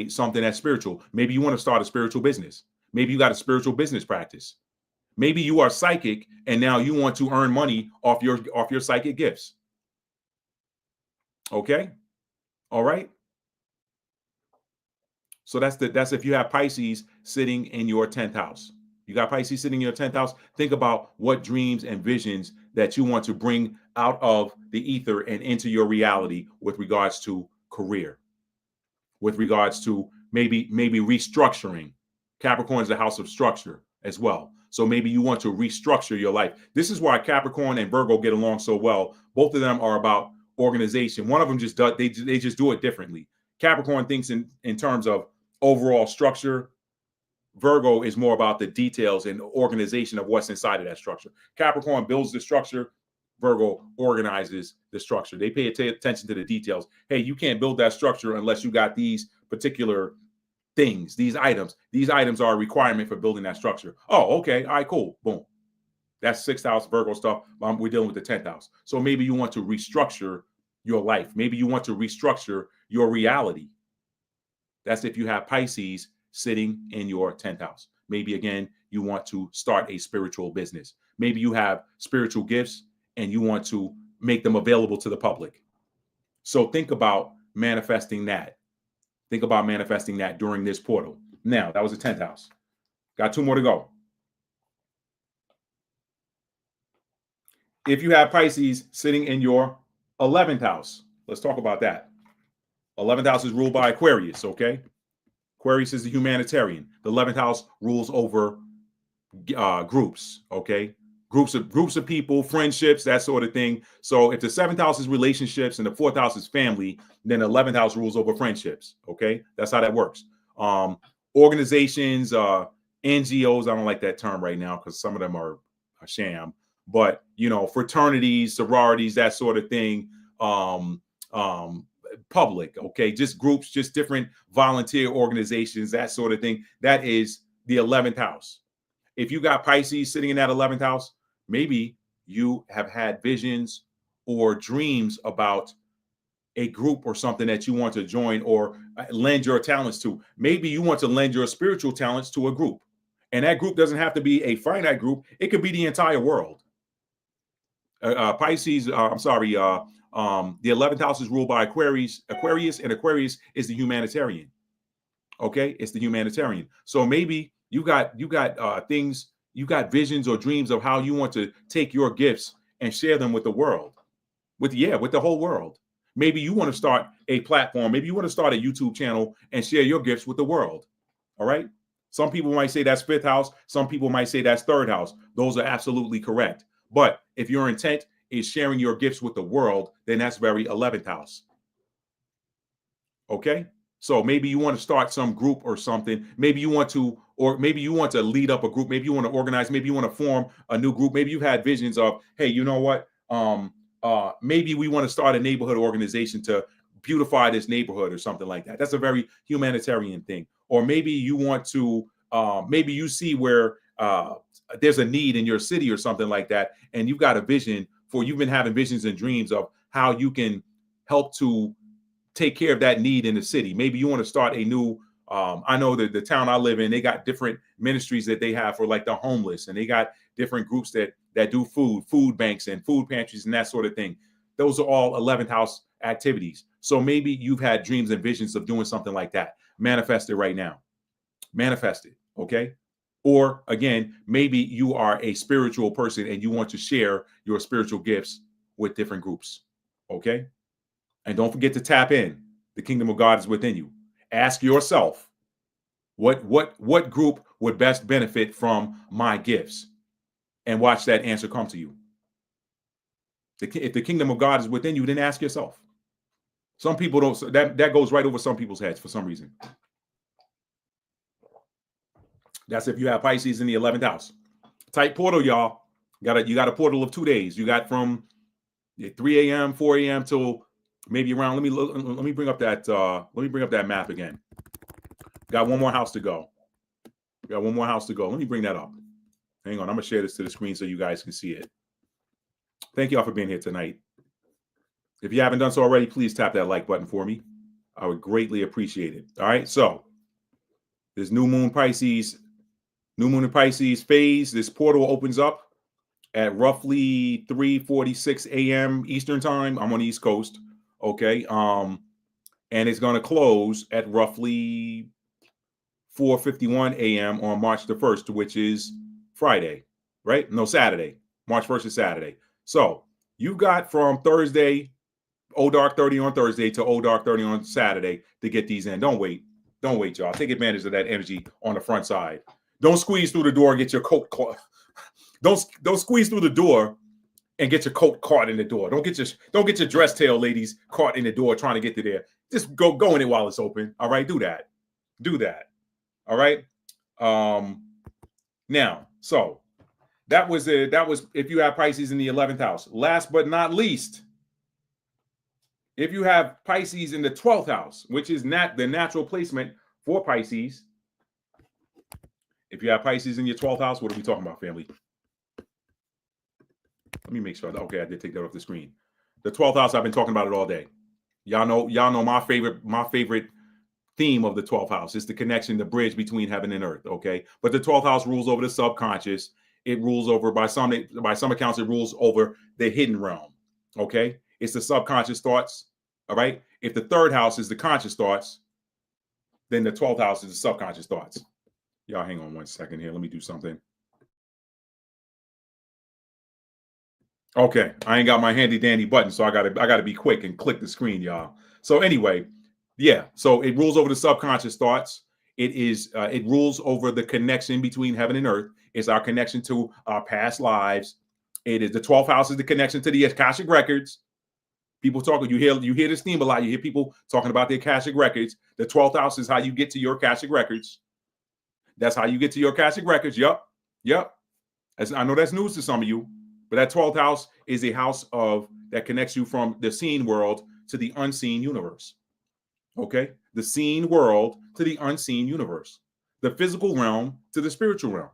something that's spiritual. Maybe you want to start a spiritual business. Maybe you got a spiritual business practice. Maybe you are psychic and now you want to earn money off your psychic gifts. Okay. All right. So that's if you have Pisces sitting in your 10th house. You got Pisces sitting in your 10th house. Think about what dreams and visions that you want to bring out of the ether and into your reality with regards to career, with regards to maybe restructuring. Capricorn is the house of structure as well. So maybe you want to restructure your life. This is why Capricorn and Virgo get along so well. Both of them are about organization. One of them just does, they just do it differently. Capricorn thinks in terms of overall structure. Virgo is more about the details and organization of what's inside of that structure. Capricorn builds the structure. Virgo organizes the structure. They pay attention to the details. Hey, you can't build that structure unless you got these particular things, these items. These items are a requirement for building that structure. Oh, okay. All right, cool. Boom. That's 6th house Virgo stuff. We're dealing with the 10th house. So maybe you want to restructure your life. Maybe you want to restructure your reality. That's if you have Pisces sitting in your 10th house. Maybe again, you want to start a spiritual business. Maybe you have spiritual gifts and you want to make them available to the public. So think about manifesting that. Think about manifesting that during this portal. Now, that was the 10th house. Got 2 more to go. If you have Pisces sitting in your 11th house, let's talk about that. 11th house is ruled by Aquarius, okay? Aquarius is the humanitarian. The 11th house rules over groups, okay? Groups of people, friendships, that sort of thing. So if the 7th house is relationships and the 4th house is family, then the 11th house rules over friendships, okay? That's how that works. Organizations, NGOs, I don't like that term right now because some of them are a sham, but, you know, fraternities, sororities, that sort of thing, public, okay, just groups, just different volunteer organizations, that sort of thing. That is the 11th house. If you got Pisces sitting in that 11th house, maybe you have had visions or dreams about a group or something that you want to join or lend your talents to. Maybe you want to lend your spiritual talents to a group And that group doesn't have to be a finite group. It could be the entire world. Pisces, the 11th house is ruled by Aquarius, and Aquarius is the humanitarian. Okay, it's the humanitarian. So maybe you got things, you got visions or dreams of how you want to take your gifts and share them with the world, with the whole world. Maybe you want to start a platform. Maybe you want to start a YouTube channel and share your gifts with the world. All right. Some people might say that's 5th house. Some people might say that's 3rd house. Those are absolutely correct. But if your intent is sharing your gifts with the world, then that's very 11th house. Okay. So maybe you want to start some group or something. Maybe you want to lead up a group. Maybe you want to organize. Maybe you want to form a new group. Maybe you've had visions of, hey, you know what? Maybe we want to start a neighborhood organization to beautify this neighborhood or something like that. That's a very humanitarian thing. Or maybe you want to, maybe you see where there's a need in your city or something like that, and you've got a vision you've been having visions and dreams of how you can help to take care of that need in the city. Maybe you want to start a new, I know that the town I live in, they got different ministries that they have for like the homeless, and they got different groups that do food banks and food pantries and that sort of thing. Those are all 11th house activities. So maybe you've had dreams and visions of doing something like that. Manifest it right now. Manifest it, okay? Or again, maybe you are a spiritual person and you want to share your spiritual gifts with different groups, okay? And don't forget to tap in. The kingdom of God is within you. Ask yourself, what group would best benefit from my gifts? And watch that answer come to you. If the kingdom of God is within you, then ask yourself. Some people don't, that goes right over some people's heads for some reason. That's if you have Pisces in the 11th house. Tight portal, y'all. You got a portal of 2 days. You got from 3 a.m., 4 a.m. till maybe around. Let me bring up that map again. Got one more house to go. Let me bring that up. Hang on, I'm gonna share this to the screen so you guys can see it. Thank y'all for being here tonight. If you haven't done so already, please tap that like button for me. I would greatly appreciate it. All right, so this new moon in Pisces phase, this portal opens up at roughly 3:46 a.m. Eastern time. I'm on the East Coast, okay? And it's gonna close at roughly 4:51 a.m. on March the 1st, which is Friday, right? No, Saturday. March 1st is Saturday. So you've got from Thursday, dark 30 on Thursday to dark 30 on Saturday to get these in. Don't wait, y'all. Take advantage of that energy on the front side. Don't squeeze through the door and get your coat caught. Don't squeeze through the door and get your coat caught in the door. Don't get your dress tail, ladies, caught in the door trying to get to there. Just go in it while it's open. All right, do that. All right. Now, so that was if you have Pisces in the 11th house. Last but not least, if you have Pisces in the 12th house, which is the natural placement for Pisces. If you have Pisces in your 12th house, what are we talking about, family? Let me make sure. Okay, I did take that off the screen. The 12th house, I've been talking about it all day. Y'all know my favorite theme of the 12th house is the connection, the bridge between heaven and earth. Okay, but the 12th house rules over the subconscious. It rules over, by some accounts, it rules over the hidden realm. Okay, it's the subconscious thoughts. All right. If the 3rd house is the conscious thoughts, then the 12th house is the subconscious thoughts. Y'all hang on one second here. Let me do something. Okay, I ain't got my handy dandy button, so I gotta be quick and click the screen, y'all. So anyway, yeah. So it rules over the subconscious thoughts. It rules over the connection between heaven and earth. It's our connection to our past lives. It is the 12th house is the connection to the Akashic records. People talking, you hear this theme a lot. You hear people talking about the Akashic records. The 12th house is how you get to your Akashic records. That's how you get to your Akashic records. Yep. I know that's news to some of you, but that 12th house is a house that connects you from the seen world to the unseen universe. Okay, the seen world to the unseen universe, the physical realm to the spiritual realm.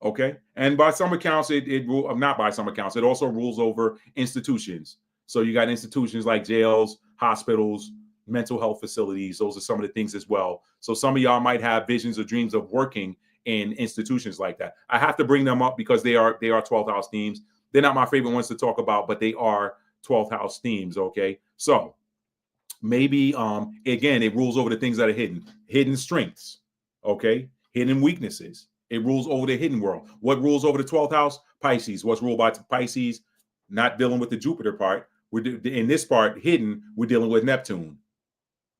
Okay, and by some accounts, not by some accounts, it also rules over institutions. So you got institutions like jails, hospitals, mental health facilities. Those are some of the things as well. So some of y'all might have visions or dreams of working in institutions like that. I have to bring them up because they are 12th house themes. They're not my favorite ones to talk about, but they are 12th house themes. Okay, so maybe again, it rules over the things that are hidden strengths. Okay, hidden weaknesses. It rules over the hidden world. What rules over the 12th house? Pisces. What's ruled by Pisces? Not dealing with the Jupiter part. In this part, hidden, we're dealing with Neptune.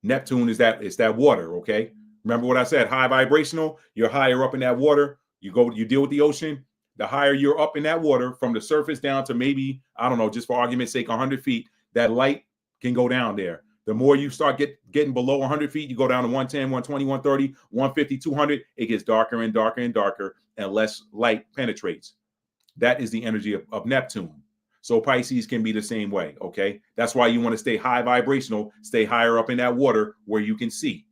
Neptune is that water, okay? Remember what I said, high vibrational, you're higher up in that water. You deal with the ocean. The higher you're up in that water, from the surface down to maybe, I don't know, just for argument's sake, 100 feet, that light can go down there. The more you start getting below 100 feet, you go down to 110, 120, 130, 150, 200, it gets darker and darker and darker, and less light penetrates. That is the energy of Neptune. So Pisces can be the same way, okay? That's why you want to stay high vibrational, stay higher up in that water where you can see.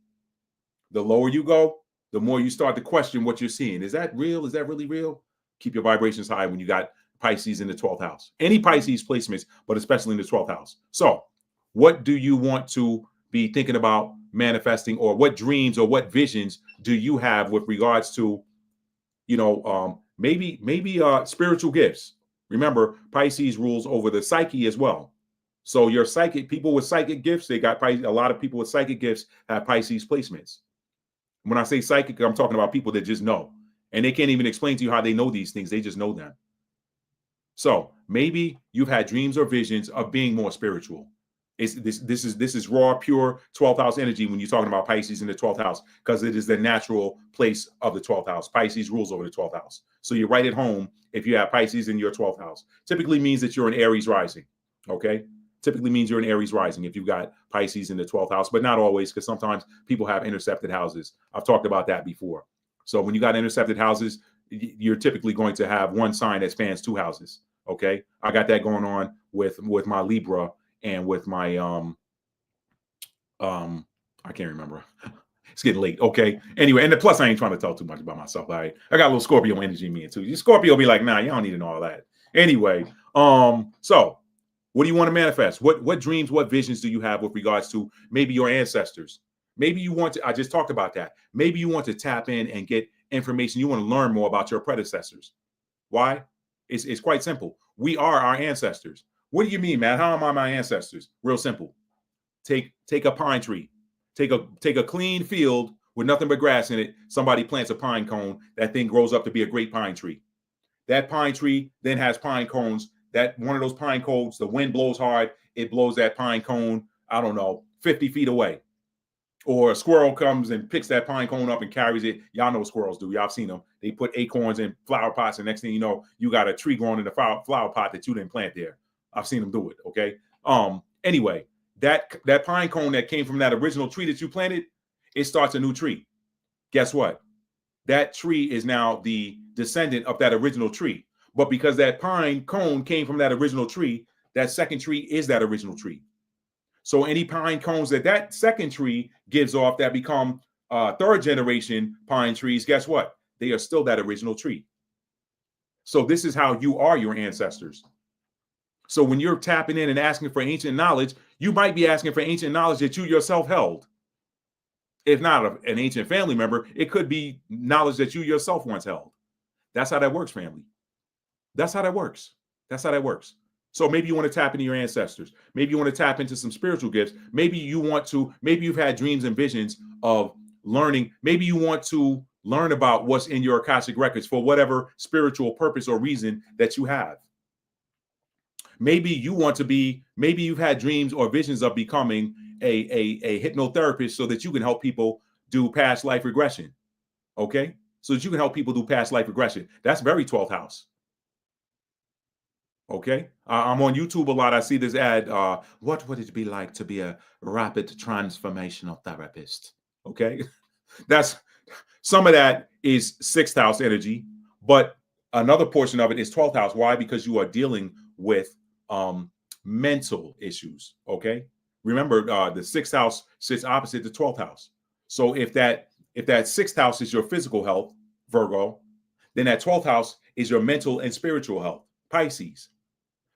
The lower you go, the more you start to question what you're seeing. Is that real? Is that really real? Keep your vibrations high when you got Pisces in the 12th house. Any Pisces placements, but especially in the 12th house. So what do you want to be thinking about manifesting, or what dreams or what visions do you have with regards to, maybe spiritual gifts? Remember, Pisces rules over the psyche as well. So your psychic people with psychic gifts, they got Pisces. A lot of people with psychic gifts have Pisces placements. When I say psychic, I'm talking about people that just know, and they can't even explain to you how they know these things. They just know them. So maybe you've had dreams or visions of being more spiritual. This is raw, pure 12th house energy when you're talking about Pisces in the 12th house, because it is the natural place of the 12th house. Pisces rules over the 12th house. So you're right at home if you have Pisces in your 12th house. Typically means that you're an Aries rising, okay? Typically means you're an Aries rising if you've got Pisces in the 12th house, but not always, because sometimes people have intercepted houses. I've talked about that before. So when you got intercepted houses, you're typically going to have one sign that spans two houses, okay? I got that going on with my Libra and with my I can't remember. It's getting late. Okay. Anyway, and plus I ain't trying to talk too much about myself. All right. I got a little Scorpio energy in me too. Your Scorpio be like, nah, you don't need to know all that. Anyway, so what do you want to manifest? What dreams, what visions do you have with regards to maybe your ancestors? Maybe you want to, I just talked about that. Maybe you want to tap in and get information. You want to learn more about your predecessors. Why? It's quite simple. We are our ancestors. What do you mean, man? How am I my ancestors? Real simple. Take a pine tree. Take a clean field with nothing but grass in it. Somebody plants a pine cone. That thing grows up to be a great pine tree. That pine tree then has pine cones. That one of those pine cones, the wind blows hard. It blows that pine cone, I don't know, 50 feet away. Or a squirrel comes and picks that pine cone up and carries it. Y'all know what squirrels do. Y'all seen them. They put acorns in flower pots, and next thing you know, you got a tree growing in the flower pot that you didn't plant there. I've seen them do it. Okay. Anyway, that pine cone that came from that original tree that you planted, it starts a new tree. Guess what? That tree is now the descendant of that original tree. But because that pine cone came from that original tree, that second tree is that original tree. So any pine cones that second tree gives off that become third generation pine trees, guess what? They are still that original tree. So this is how you are your ancestors. So when you're tapping in and asking for ancient knowledge, you might be asking for ancient knowledge that you yourself held. If not an ancient family member, it could be knowledge that you yourself once held. That's how that works, family. That's how that works. That's how that works. So maybe you want to tap into your ancestors. Maybe you want to tap into some spiritual gifts. Maybe you've had dreams and visions of learning. Maybe you want to learn about what's in your Akashic records for whatever spiritual purpose or reason that you have. Maybe you've had dreams or visions of becoming a hypnotherapist so that you can help people do past life regression. Okay? So that you can help people do past life regression. That's very 12th house. Okay? I'm on YouTube a lot. I see this ad. What would it be like to be a rapid transformational therapist? Okay? That's some of that is 6th house energy, but another portion of it is 12th house. Why? Because you are dealing with mental issues. Okay. Remember, the 6th house sits opposite the 12th house. So if that 6th house is your physical health, Virgo, then that 12th house is your mental and spiritual health, Pisces.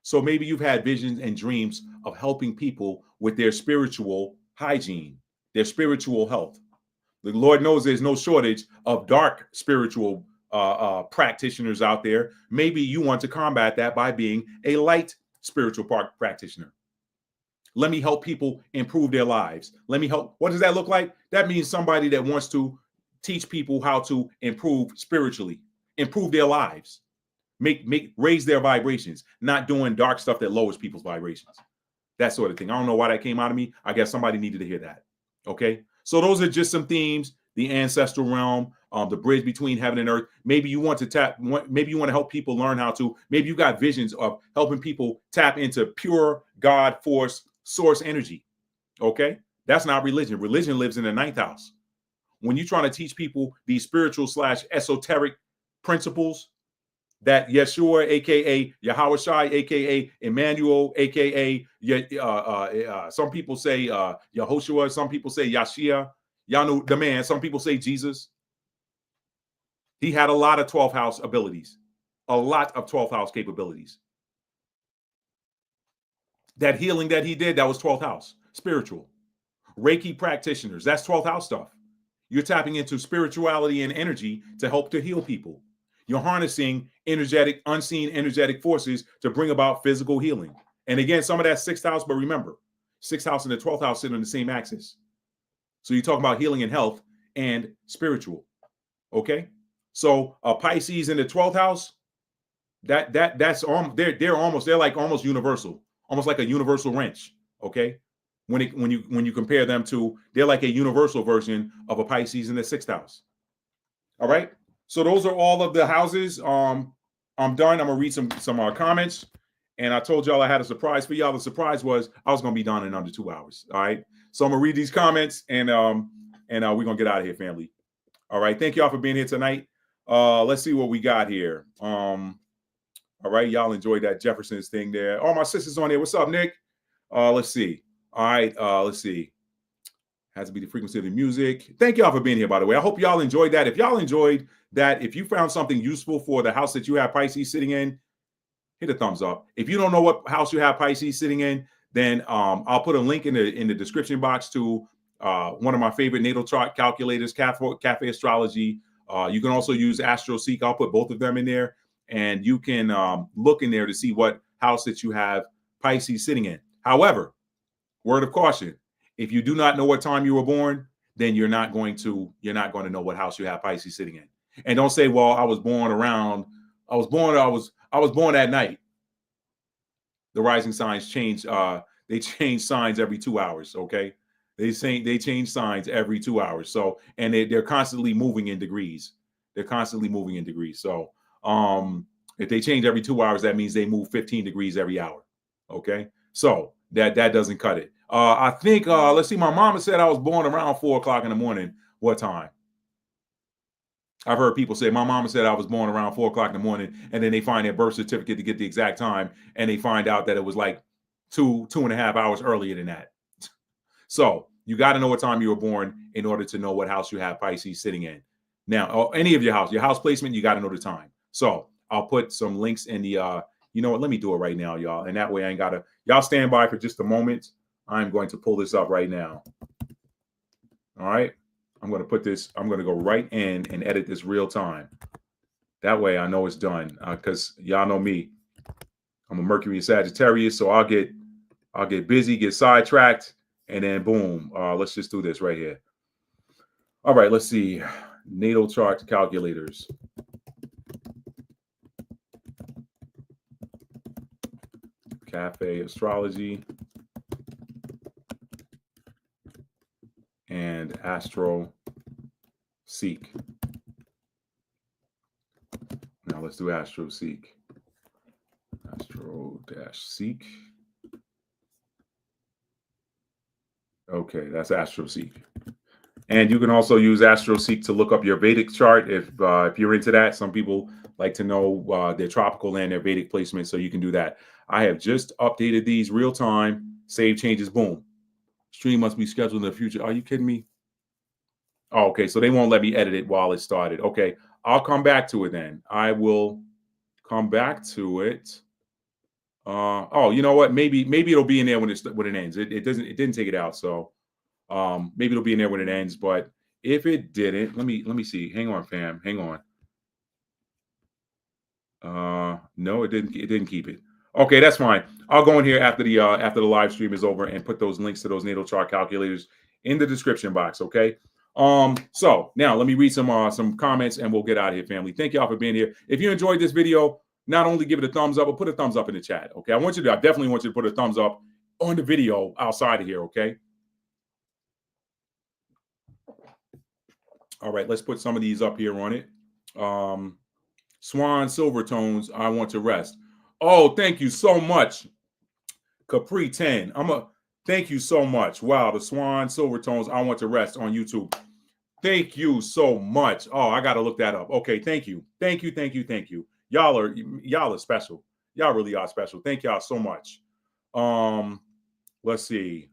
So maybe you've had visions and dreams of helping people with their spiritual hygiene, their spiritual health. The Lord knows there's no shortage of dark spiritual practitioners out there. Maybe you want to combat that by being a light spiritual practitioner. Let me help people improve their lives. Let me help. What does that look like? That means somebody that wants to teach people how to improve spiritually, improve their lives, raise their vibrations, not doing dark stuff that lowers people's vibrations. That sort of thing. I don't know why that came out of me. I guess somebody needed to hear that. Okay. So those are just some themes: the ancestral realm, the bridge between heaven and earth. Maybe you want to maybe you want to help people learn how to, maybe you got visions of helping people tap into pure God force source energy. Okay. That's not religion. Religion lives in the 9th house. When you're trying to teach people these spiritual / esoteric principles that Yeshua, aka Yahweh Shai, aka Emmanuel, aka some people say Yehoshua, some people say Yashia, Yanu the man, some people say Jesus. He had a lot of 12th house abilities, a lot of 12th house capabilities. That healing that he did, that was 12th house, spiritual. Reiki practitioners, that's 12th house stuff. You're tapping into spirituality and energy to help to heal people. You're harnessing energetic, unseen energetic forces to bring about physical healing. And again, some of that's 6th house, but remember, 6th house and the 12th house sit on the same axis. So you're talking about healing and health and spiritual. Okay. So Pisces in the 12th house, they're like almost universal, almost like a universal wrench. Okay. When you compare them to, they're like a universal version of a Pisces in the 6th house. All right. So those are all of the houses. I'm done. I'm gonna read some comments. And I told y'all I had a surprise for y'all. The surprise was I was gonna be done in under 2 hours. All right. So I'm gonna read these comments and we're gonna get out of here, family. All right. Thank y'all for being here tonight. Let's see what we got here. All right. Y'all enjoyed that Jefferson's thing there. All my sisters on there. What's up, Nick? Let's see. All right. Let's see. Has to be the frequency of the music. Thank y'all for being here, by the way. I hope y'all enjoyed that. If y'all enjoyed that, if you found something useful for the house that you have Pisces sitting in, hit a thumbs up. If you don't know what house you have Pisces sitting in, then I'll put a link in the description box to one of my favorite natal chart calculators, Cafe Astrology. You can also use AstroSeek. I'll put both of them in there, and you can look in there to see what house that you have Pisces sitting in. However, word of caution: if you do not know what time you were born, then you're not going to know what house you have Pisces sitting in. And don't say, well, I was born at night. The rising signs change. They change signs every 2 hours. Okay. They change signs every 2 hours. So, and they're constantly moving in degrees. So, if they change every 2 hours, that means they move 15 degrees every hour. Okay. So that doesn't cut it. I think, let's see, my mama said I was born around 4 o'clock in the morning. What time? I've heard people say, my mama said I was born around 4 o'clock in the morning, and then they find their birth certificate to get the exact time, and they find out that it was like 2.5 hours earlier than that. So you got to know what time you were born in order to know what house you have Pisces sitting in. Now, any of your house placement, you got to know the time. So I'll put some links in the, you know what, let me do it right now, y'all. And that way I ain't got to, y'all stand by for just a moment. I'm going to pull this up right now. All right. I'm going to go right in and edit this real time. That way I know it's done. Because y'all know me. I'm a Mercury Sagittarius. So I'll get busy, get sidetracked, and then boom. Let's just do this right here. All right, let's see. Natal chart calculators. Cafe Astrology. And AstroSeek. Now let's do AstroSeek. Astro-Seek. Okay, that's AstroSeek. And you can also use AstroSeek to look up your Vedic chart if you're into that. Some people like to know their tropical and their Vedic placement, so you can do that. I have just updated these real time. Save changes, boom. Stream must be scheduled in the future. Are you kidding me? Oh, okay, so they won't let me edit it while it started. Okay, I'll come back to it then. I will come back to it. Oh, you know what? Maybe it'll be in there when it ends. It didn't take it out, so maybe it'll be in there when it ends. But If it didn't, let me see. Hang on, fam. Hang on. No, it didn't keep it. Okay, that's fine. I'll go in here after the live stream is over and put those links to those natal chart calculators in the description box. Okay. So now let me read some comments and we'll get out of here, family. Thank y'all for being here. If you enjoyed this video, not only give it a thumbs up, but put a thumbs up in the chat. Okay. I definitely want you to put a thumbs up on the video outside of here. Okay. All right, let's put some of these up here on it. Swan Silver Tones, I want to rest. Oh, thank you so much. Capri 10. Thank you so much. Wow, the Swan Silver Tones, I want to rest on YouTube. Thank you so much. Oh, I gotta look that up. Okay, thank you. Thank you. Y'all are special. Y'all really are special. Thank y'all so much. Let's see.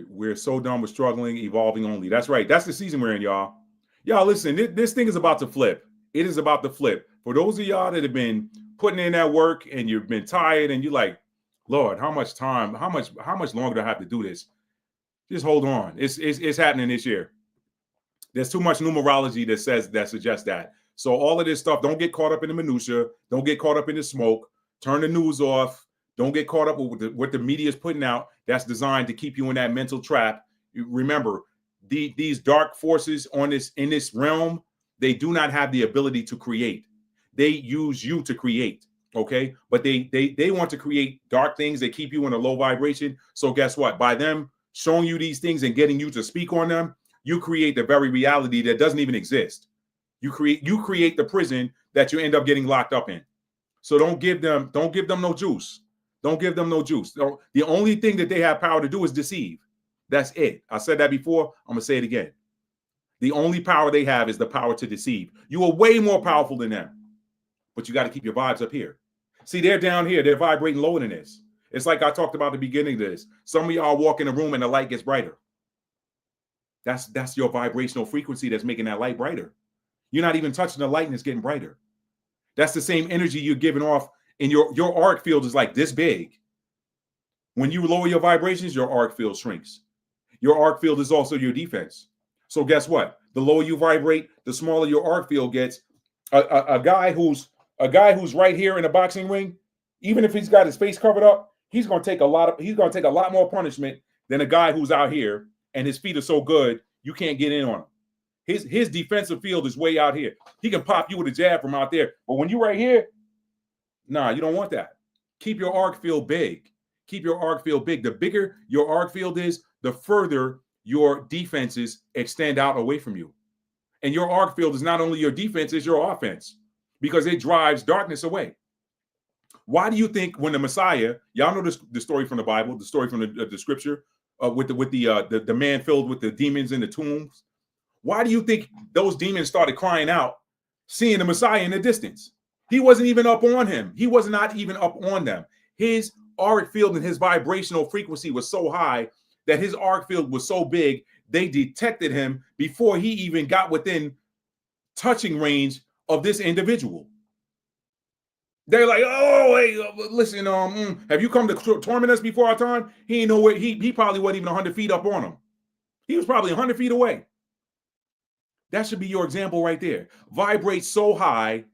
We're so done with struggling, evolving only. That's right. That's the season we're in, y'all. Y'all, listen, this thing is about to flip. It is about to flip. For those of y'all that have been putting in that work and you've been tired and you're like, Lord, how much longer do I have to do this? Just hold on. It's happening this year. There's too much numerology that suggests that. So all of this stuff, don't get caught up in the minutia. Don't get caught up in the smoke. Turn the news off. Don't get caught up with what the media is putting out. That's designed to keep you in that mental trap. Remember, these dark forces in this realm, they do not have the ability to create. They use you to create, okay? But they want to create dark things that keep you in a low vibration. So guess what? By them showing you these things and getting you to speak on them, you create the very reality that doesn't even exist. You create the prison that you end up getting locked up in. So don't give them no juice. Don't give them no juice. The only thing that they have power to do is deceive. That's it. I said that before. I'm going to say it again. The only power they have is the power to deceive. You are way more powerful than them. But you got to keep your vibes up here. See, they're down here. They're vibrating lower than this. It's like I talked about at the beginning of this. Some of y'all walk in a room and the light gets brighter. That's your vibrational frequency that's making that light brighter. You're not even touching the light and it's getting brighter. That's the same energy you're giving off. And your arc field is like this big. When you lower your vibrations, your arc field shrinks. Your arc field is also your defense. So guess what? The lower you vibrate, the smaller your arc field gets. A guy who's right here in a boxing ring, even if he's got his face covered up, he's gonna take a lot more punishment than a guy who's out here and his feet are so good you can't get in on him. His defensive field is way out here. He can pop you with a jab from out there. But when you're right here, nah, you don't want that. Keep your arc field big. Keep your arc field big. The bigger your arc field is, the further your defenses extend out away from you. And your arc field is not only your defense, it's your offense because it drives darkness away. Why do you think when the Messiah, y'all know the story from the Bible, the story from the scripture with the man filled with the demons in the tombs? Why do you think those demons started crying out, seeing the Messiah in the distance? He wasn't even up on him. He was not even up on them. His arc field and his vibrational frequency was so high that his arc field was so big, they detected him before he even got within touching range of this individual. They're like, oh, hey, listen, have you come to torment us before our time? He ain't know where he probably wasn't even 100 feet up on him. He was probably 100 feet away. That should be your example right there. Vibrate so high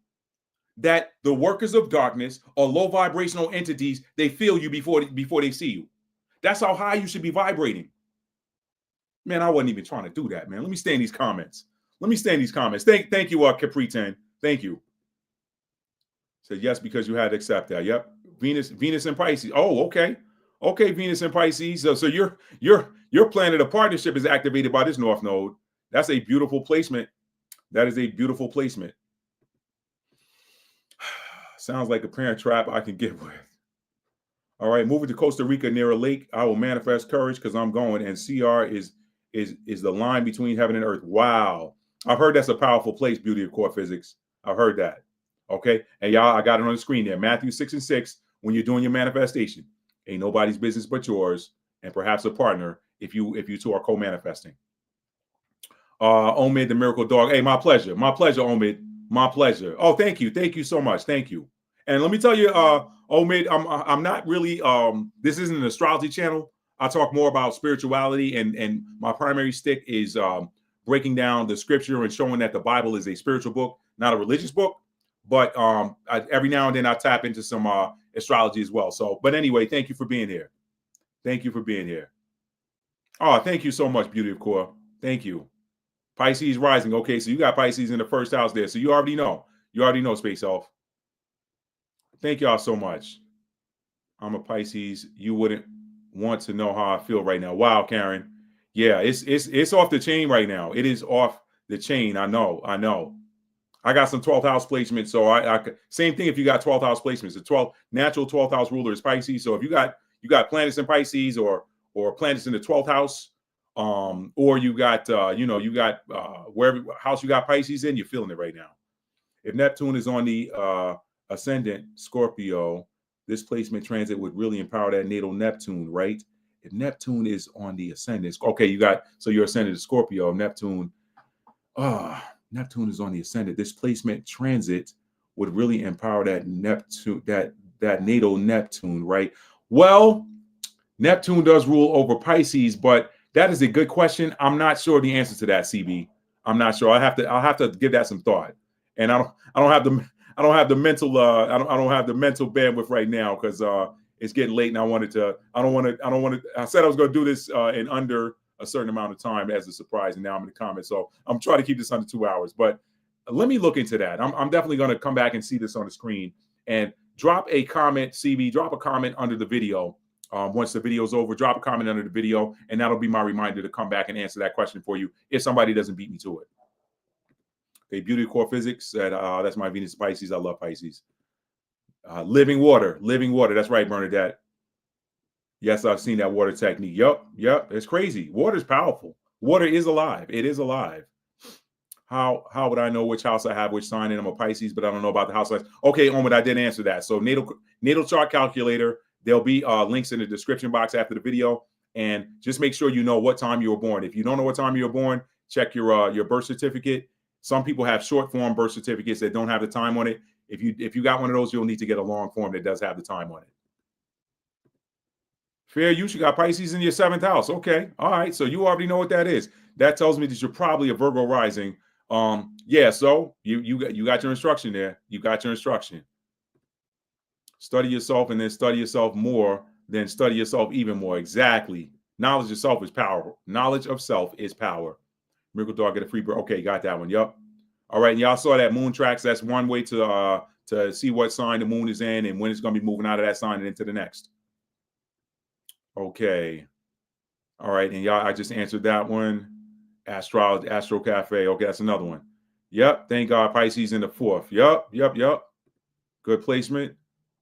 that the workers of darkness or low vibrational entities, they feel you before they see you. That's how high you should be vibrating. Man, I wasn't even trying to do that, man. Let me stay in these comments. Thank you, Capri 10. Thank you. Said yes, because you had to accept that. Yep. Venus and Pisces. Oh, okay. Okay, Venus and Pisces. So your planet of partnership is activated by this North Node. That's a beautiful placement. That is a beautiful placement. Sounds like a parent trap I can get with. All right, moving to Costa Rica near a lake. I will manifest courage because I'm going. And CR is the line between heaven and earth. Wow. I've heard that's a powerful place, beauty of core physics. I've heard that. Okay. And y'all, I got it on the screen there. Matthew 6:6. When you're doing your manifestation, ain't nobody's business but yours, and perhaps a partner if you two are co-manifesting. Omid, the miracle dog. Hey, my pleasure. My pleasure, Omid. My pleasure. Oh, thank you. Thank you so much. Thank you. And let me tell you, Omid, I'm not really, this isn't an astrology channel. I talk more about spirituality, and my primary stick is breaking down the scripture and showing that the Bible is a spiritual book, not a religious book. But every now and then I tap into some astrology as well. So, but anyway, thank you for being here. Thank you for being here. Oh, thank you so much, Beauty of Core. Thank you. Pisces rising. Okay, so you got Pisces in the first house there. So you already know. You already know, Space Elf. Thank y'all so much. I'm a Pisces. You wouldn't want to know how I feel right now. Wow, Karen. Yeah, it's off the chain right now. It is off the chain. I know. I got some 12th house placement. So I same thing if you got 12th house placements. The 12th natural 12th house ruler is Pisces. So if you got planets in Pisces or planets in the 12th house, or you got wherever house you got Pisces in, you're feeling it right now. If Neptune is on the ascendant Scorpio, this placement transit would really empower that natal Neptune, right? If Neptune is on the ascendant, okay, your ascendant is Scorpio. Neptune is on the ascendant. This placement transit would really empower that Neptune, that natal Neptune, right? Well, Neptune does rule over Pisces, but that is a good question. I'm not sure the answer to that, CB. I'm not sure. I'll have to give that some thought. And I don't have the mental bandwidth right now because it's getting late and I said I was going to do this in under a certain amount of time as a surprise, and now I'm in the comments. So I'm trying to keep this under 2 hours, but let me look into that. I'm definitely going to come back and see this on the screen and drop a comment, CB, drop a comment under the video. Once the video's over, drop a comment under the video, and that'll be my reminder to come back and answer that question for you if somebody doesn't beat me to it. Okay, Beauty Core Physics said, that's my Venus Pisces. I love Pisces. Living water. That's right, Bernadette. Yes, I've seen that water technique. Yep. It's crazy. Water is powerful. Water is alive. It is alive. How would I know which house I have, which sign? And I'm a Pisces, but I don't know about the house size. Okay, Omid, I did answer that. So natal chart calculator. There'll be links in the description box after the video. And just make sure you know what time you were born. If you don't know what time you were born, check your birth certificate. Some people have short form birth certificates that don't have the time on it. If you got one of those, you'll need to get a long form that does have the time on it. Fair use, you got Pisces in your 7th house. Okay. All right. So you already know what that is. That tells me that you're probably a Virgo rising. Yeah, so you got your instruction there. You got your instruction. Study yourself and then study yourself more, then study yourself even more. Exactly. Knowledge of self is power. Knowledge of self is power. Miracle Dog, get a free bird. Okay, got that one. Yep. All right. And y'all saw that moon tracks. That's one way to see what sign the moon is in and when it's going to be moving out of that sign and into the next. Okay. All right. And y'all, I just answered that one. Astro Cafe. Okay, that's another one. Yep. Thank God Pisces in the 4th. Yep. Good placement.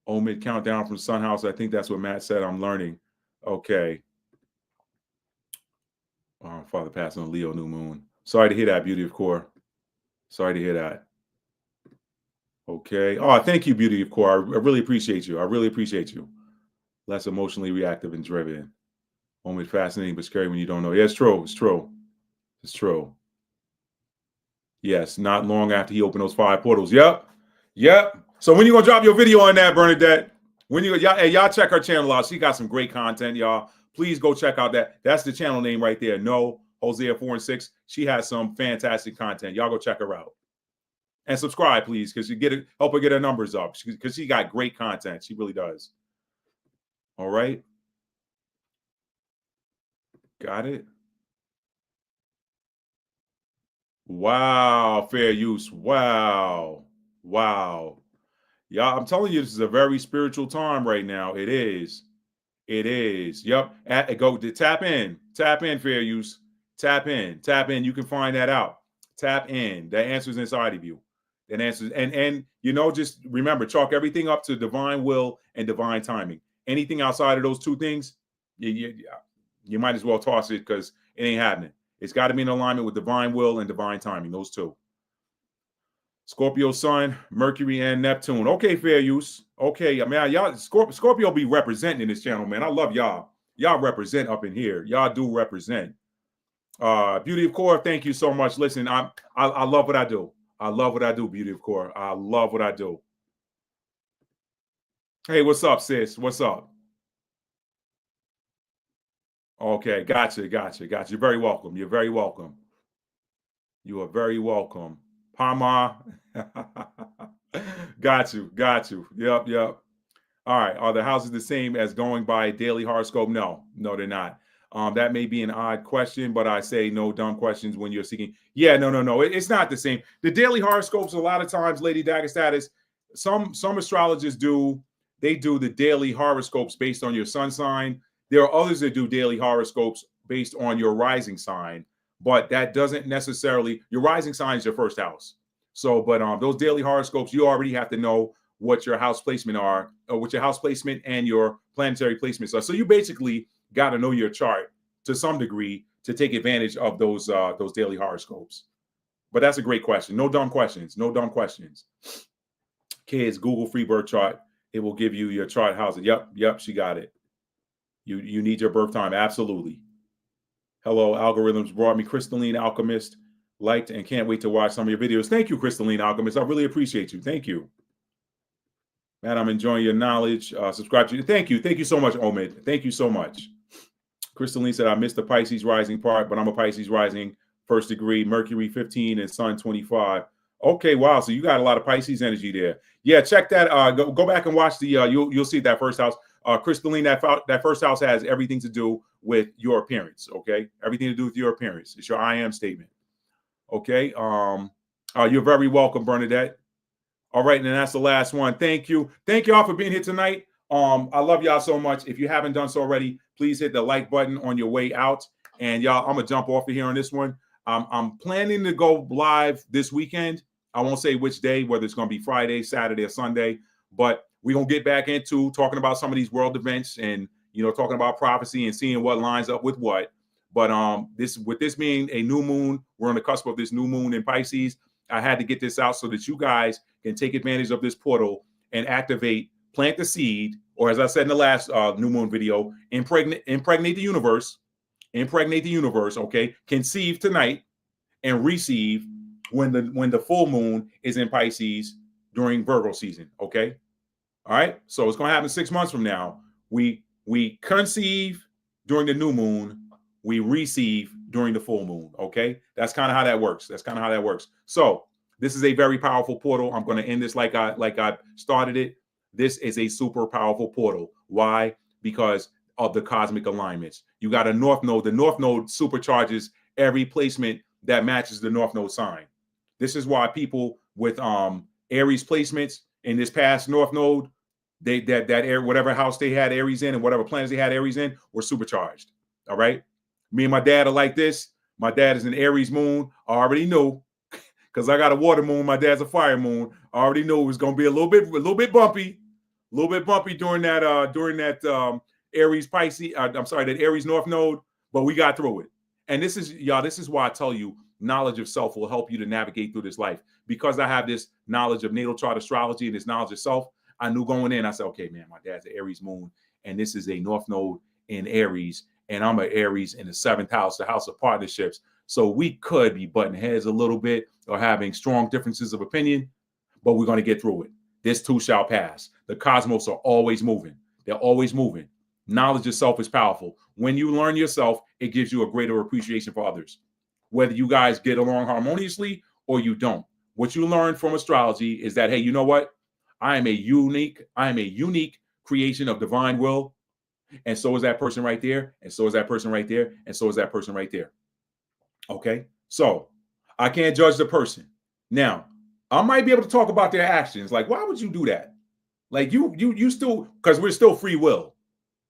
Omid countdown from Sun House. I think that's what Matt said. I'm learning. Okay. Father passing on Leo new moon. Sorry to hear that, Beauty of Core. Sorry to hear that. Okay. Oh, thank you, Beauty of Core. I really appreciate you. I really appreciate you. Less emotionally reactive and driven. Omid fascinating but scary when you don't know. Yeah, it's true. It's true. Yes, not long after he opened those 5 portals. Yep. So when you gonna drop your video on that, Bernadette? When y'all check her channel out. She got some great content, y'all. Please go check out that. That's the channel name right there. No, Hosea 4 and 6. She has some fantastic content. Y'all go check her out. And subscribe, please, because you help her get her numbers up. Because she got great content. She really does. All right. Got it. Wow, fair use. Wow. Y'all, I'm telling you, this is a very spiritual time right now. It is. Yep. Go to tap in, fair use. Tap in. You can find that out. Tap in. That answer's inside of you. That answers, and just remember, chalk everything up to divine will and divine timing. Anything outside of those two things, you might as well toss it because it ain't happening. It's got to be in alignment with divine will and divine timing. Those two. Scorpio Sun, Mercury, and Neptune. Okay, fair use. Okay, man, y'all, Scorpio be representing in this channel, man. I love y'all. Y'all represent up in here. Y'all do represent. Beauty of Core, thank you so much. Listen, I love what I do. I love what I do, Beauty of Core. I love what I do. Hey, what's up, sis? What's up? Okay, gotcha. You're very welcome. You're very welcome. You are very welcome. Pama. Got you. Yep. All right. Are the houses the same as going by daily horoscope? No, they're not. That may be an odd question, but I say no dumb questions when you're seeking. Yeah, no. It's not the same. The daily horoscopes, a lot of times, Lady Dagger Status, some astrologers do. They do the daily horoscopes based on your sun sign. There are others that do daily horoscopes based on your rising sign, but that doesn't necessarily. Your rising sign is your first house. So, but those daily horoscopes, you already have to know what your house placement are, or what your house placement and your planetary placements are. So you basically got to know your chart to some degree to take advantage of those daily horoscopes. But that's a great question. No dumb questions. Kids, Google free birth chart. It will give you your chart housing. Yep, she got it. You need your birth time. Absolutely. Hello, algorithms brought me Crystalline Alchemist. Liked and can't wait to watch some of your videos. Thank you, Crystalline Alchemist. I really appreciate you. Thank you. Man, I'm enjoying your knowledge. Subscribe to you. Thank you so much, Omid. Thank you so much. Crystalline said, I missed the Pisces rising part, but I'm a Pisces rising, first degree, Mercury 15 and Sun 25. Okay, wow. So you got a lot of Pisces energy there. Yeah, check that. Go back and watch the. You'll see that first house. Crystalline, that first house has everything to do with your appearance. Okay, everything to do with your appearance. It's your I am statement. Okay. You're very welcome, Bernadette. All right, and that's the last one. Thank you all for being here tonight. I love y'all so much. If you haven't done so already, please hit the like button on your way out. And y'all, I'm gonna jump off of here on this one. I'm planning to go live this weekend. I won't say which day, whether it's gonna be Friday, Saturday, or Sunday, but we're gonna get back into talking about some of these world events and talking about prophecy and seeing what lines up with what. But with this being a new moon, we're on the cusp of this new moon in Pisces. I had to get this out so that you guys can take advantage of this portal and activate, plant the seed, or as I said in the last new moon video, impregnate the universe, okay? Conceive tonight and receive when the full moon is in Pisces during Virgo season, okay? All right, so it's gonna happen 6 months from now. We conceive during the new moon, we receive during the full moon, okay? That's kind of how that works. So this is a very powerful portal. I'm going to end this like I started it. This is a super powerful portal. Why? Because of the cosmic alignments. You got a north node. The north node supercharges every placement that matches the north node sign. This is why people with Aries placements in this past north node, whatever house they had Aries in and whatever planets they had Aries in were supercharged. All right. Me and my dad are like this. My dad is an Aries moon. I already knew because I got a water moon. My dad's a fire moon. I already knew it was going to be a little bit bumpy during that Aries Pisces. That Aries North node. But we got through it. And this is why I tell you knowledge of self will help you to navigate through this life. Because I have this knowledge of natal chart astrology and this knowledge of self, I knew going in, I said, okay, man, my dad's an Aries moon, and this is a North node in Aries. And I'm an Aries in the 7th house, the house of partnerships. So we could be butting heads a little bit or having strong differences of opinion, but we're going to get through it. This too shall pass. The cosmos are always moving. They're always moving. Knowledge of self is powerful. When you learn yourself, it gives you a greater appreciation for others. Whether you guys get along harmoniously or you don't. What you learn from astrology is that, hey, you know what? I am a unique creation of divine will. And so is that person right there. And so is that person right there. And so is that person right there. Okay. So I can't judge the person. Now, I might be able to talk about their actions. Like, why would you do that? Like you still, because we're still free will.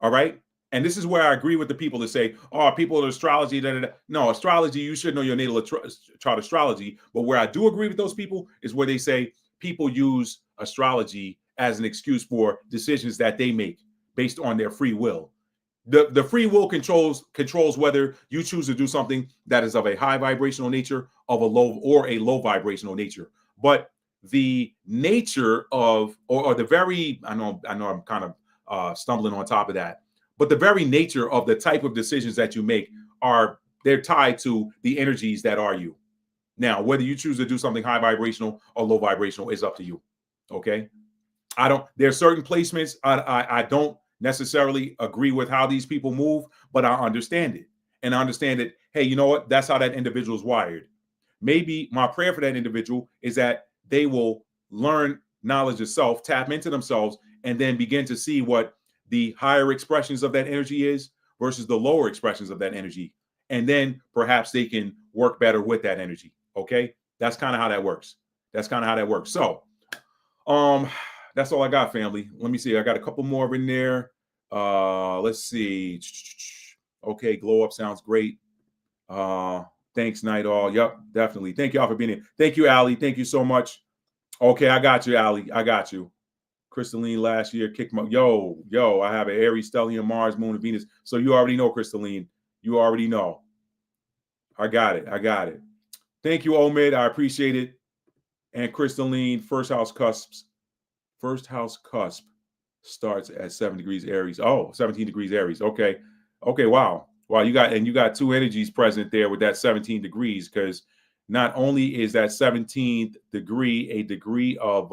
All right. And this is where I agree with the people that say, oh, people in astrology. No, astrology, you should know your natal chart astrology. But where I do agree with those people is where they say people use astrology as an excuse for decisions that they make based on their free will. The free will controls whether you choose to do something that is of a high vibrational nature, of a low vibrational nature. But the nature of, or the very, I know I'm kind of stumbling on top of that, but the very nature of the type of decisions that you make they're tied to the energies that are you. Now, whether you choose to do something high vibrational or low vibrational is up to you. Okay. There are certain placements I don't necessarily agree with how these people move, but I understand it. And I understand that, hey, you know what? That's how that individual is wired. Maybe my prayer for that individual is that they will learn knowledge of self, tap into themselves, and then begin to see what the higher expressions of that energy is versus the lower expressions of that energy. And then perhaps they can work better with that energy. Okay. That's kind of how that works. That's kind of how that works. So, that's all I got, family. Let me see. I got a couple more in there. Let's see. Okay, glow up sounds great. Thanks, Night All. Yep, definitely. Thank y'all for being here. Thank you, Allie. Thank you so much. Okay, I got you, Allie. I got you. Crystalline last year kicked my yo. I have an Aries, Stellium, Mars, Moon, and Venus. So you already know, Crystalline. You already know. I got it. Thank you, Omid. I appreciate it. And Crystalline, first house cusp starts at 7 degrees Aries. Oh, 17 degrees Aries. Okay. Wow. You got two energies present there with that 17 degrees, because not only is that 17th degree a degree of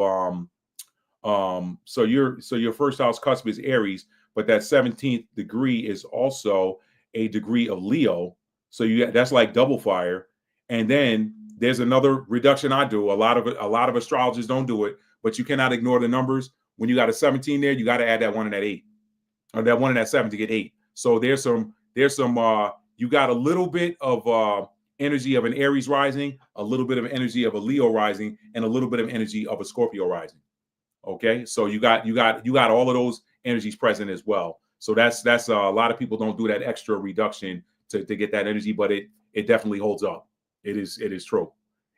so your first house cusp is Aries, but that 17th degree is also a degree of Leo. So that's like double fire. And then there's another reduction I do. A lot of astrologers don't do it, but you cannot ignore the numbers. When you got a 17 there, you got to add that 1 and that 8, or that 1 and that 7 to get 8. So there's some you got a little bit of energy of an Aries rising, a little bit of energy of a Leo rising, and a little bit of energy of a Scorpio rising. Okay, so you got all of those energies present as well. So that's a lot of people don't do that extra reduction to get that energy, but it definitely holds up. It is true.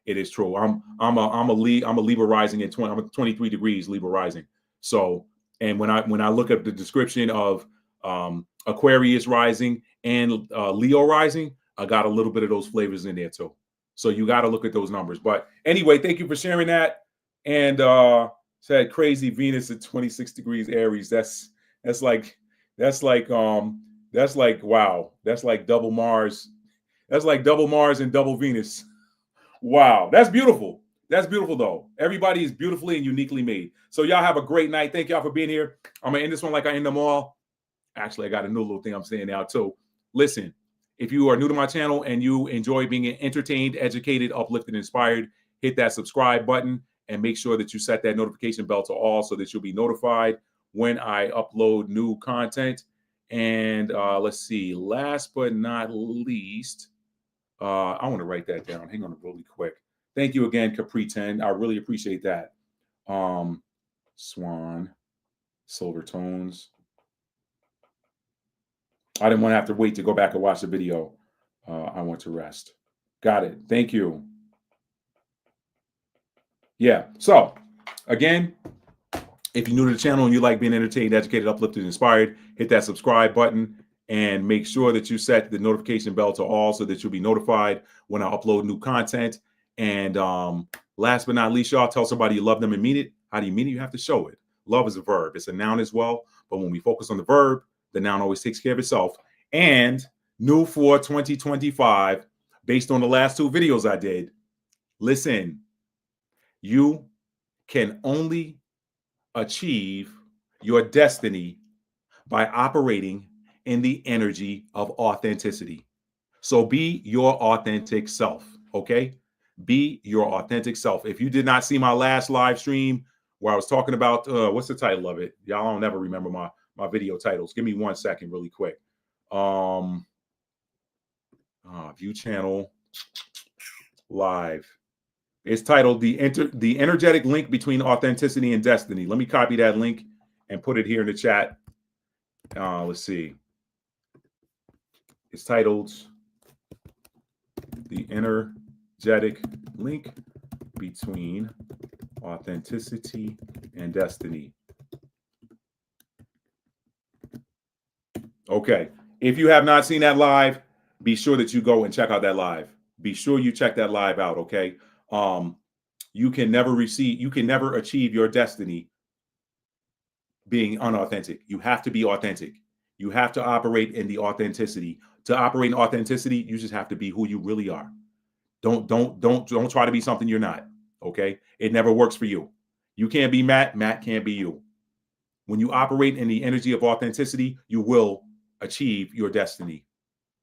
It is true. I'm a Libra rising at 20. I'm at 23 degrees Libra rising. So, and when I look at the description of Aquarius rising and Leo rising, I got a little bit of those flavors in there too. So you got to look at those numbers. But anyway, thank you for sharing that. And said crazy Venus at 26 degrees Aries. That's like wow. That's like double Mars. That's like double Mars and double Venus. Wow, that's beautiful. That's beautiful, though. Everybody is beautifully and uniquely made. So y'all have a great night. Thank y'all for being here. I'm going to end this one like I end them all. Actually, I got a new little thing I'm saying now, too. Listen, if you are new to my channel and you enjoy being entertained, educated, uplifted, inspired, hit that subscribe button and make sure that you set that notification bell to all so that you'll be notified when I upload new content. And let's see, last but not least, I want to write that down. Hang on really quick. Thank you again, Capri 10. I really appreciate that. Swan, Silver Tones. I didn't want to have to wait to go back and watch the video. I want to rest. Got it. Thank you. Yeah. So, again, if you're new to the channel and you like being entertained, educated, uplifted, inspired, hit that subscribe button and make sure that you set the notification bell to all so that you'll be notified when I upload new content. And last but not least, y'all, tell somebody you love them and mean it. How do you mean it? You have to show it. Love is a verb. It's a noun as well. But when we focus on the verb, the noun always takes care of itself. And new for 2025, based on the last 2 videos I did, listen, you can only achieve your destiny by operating in the energy of authenticity. So be your authentic self, okay? Be your authentic self. If you did not see my last live stream where I was talking about, what's the title of it? Y'all don't never remember my video titles. Give me 1 second really quick. View channel live. It's titled the energetic link between authenticity and destiny. Let me copy that link and put it here in the chat. Let's see. It's titled the energetic link between authenticity and destiny. Okay. If you have not seen that live, be sure that you go and check out that live. Be sure you check that live out, okay? You can never achieve your destiny being unauthentic. You have to be authentic. You have to operate in the authenticity. To operate in authenticity, you just have to be who you really are. Don't try to be something you're not. Okay? It never works for you. You can't be Matt. Matt can't be you. When you operate in the energy of authenticity, you will achieve your destiny.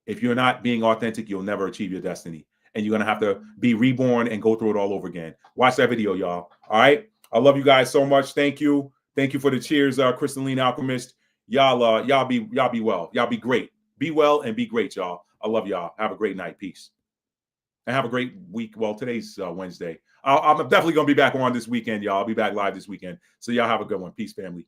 If you're not being authentic, you'll never achieve your destiny. And you're going to have to be reborn and go through it all over again. Watch that video, y'all. All right. I love you guys so much. Thank you. Thank you for the cheers, Crystalline Alchemist. Y'all be well. Y'all be great. Be well and be great, y'all. I love y'all. Have a great night. Peace. And have a great week. Well, today's Wednesday. I'm definitely going to be back on this weekend, y'all. I'll be back live this weekend. So y'all have a good one. Peace, family.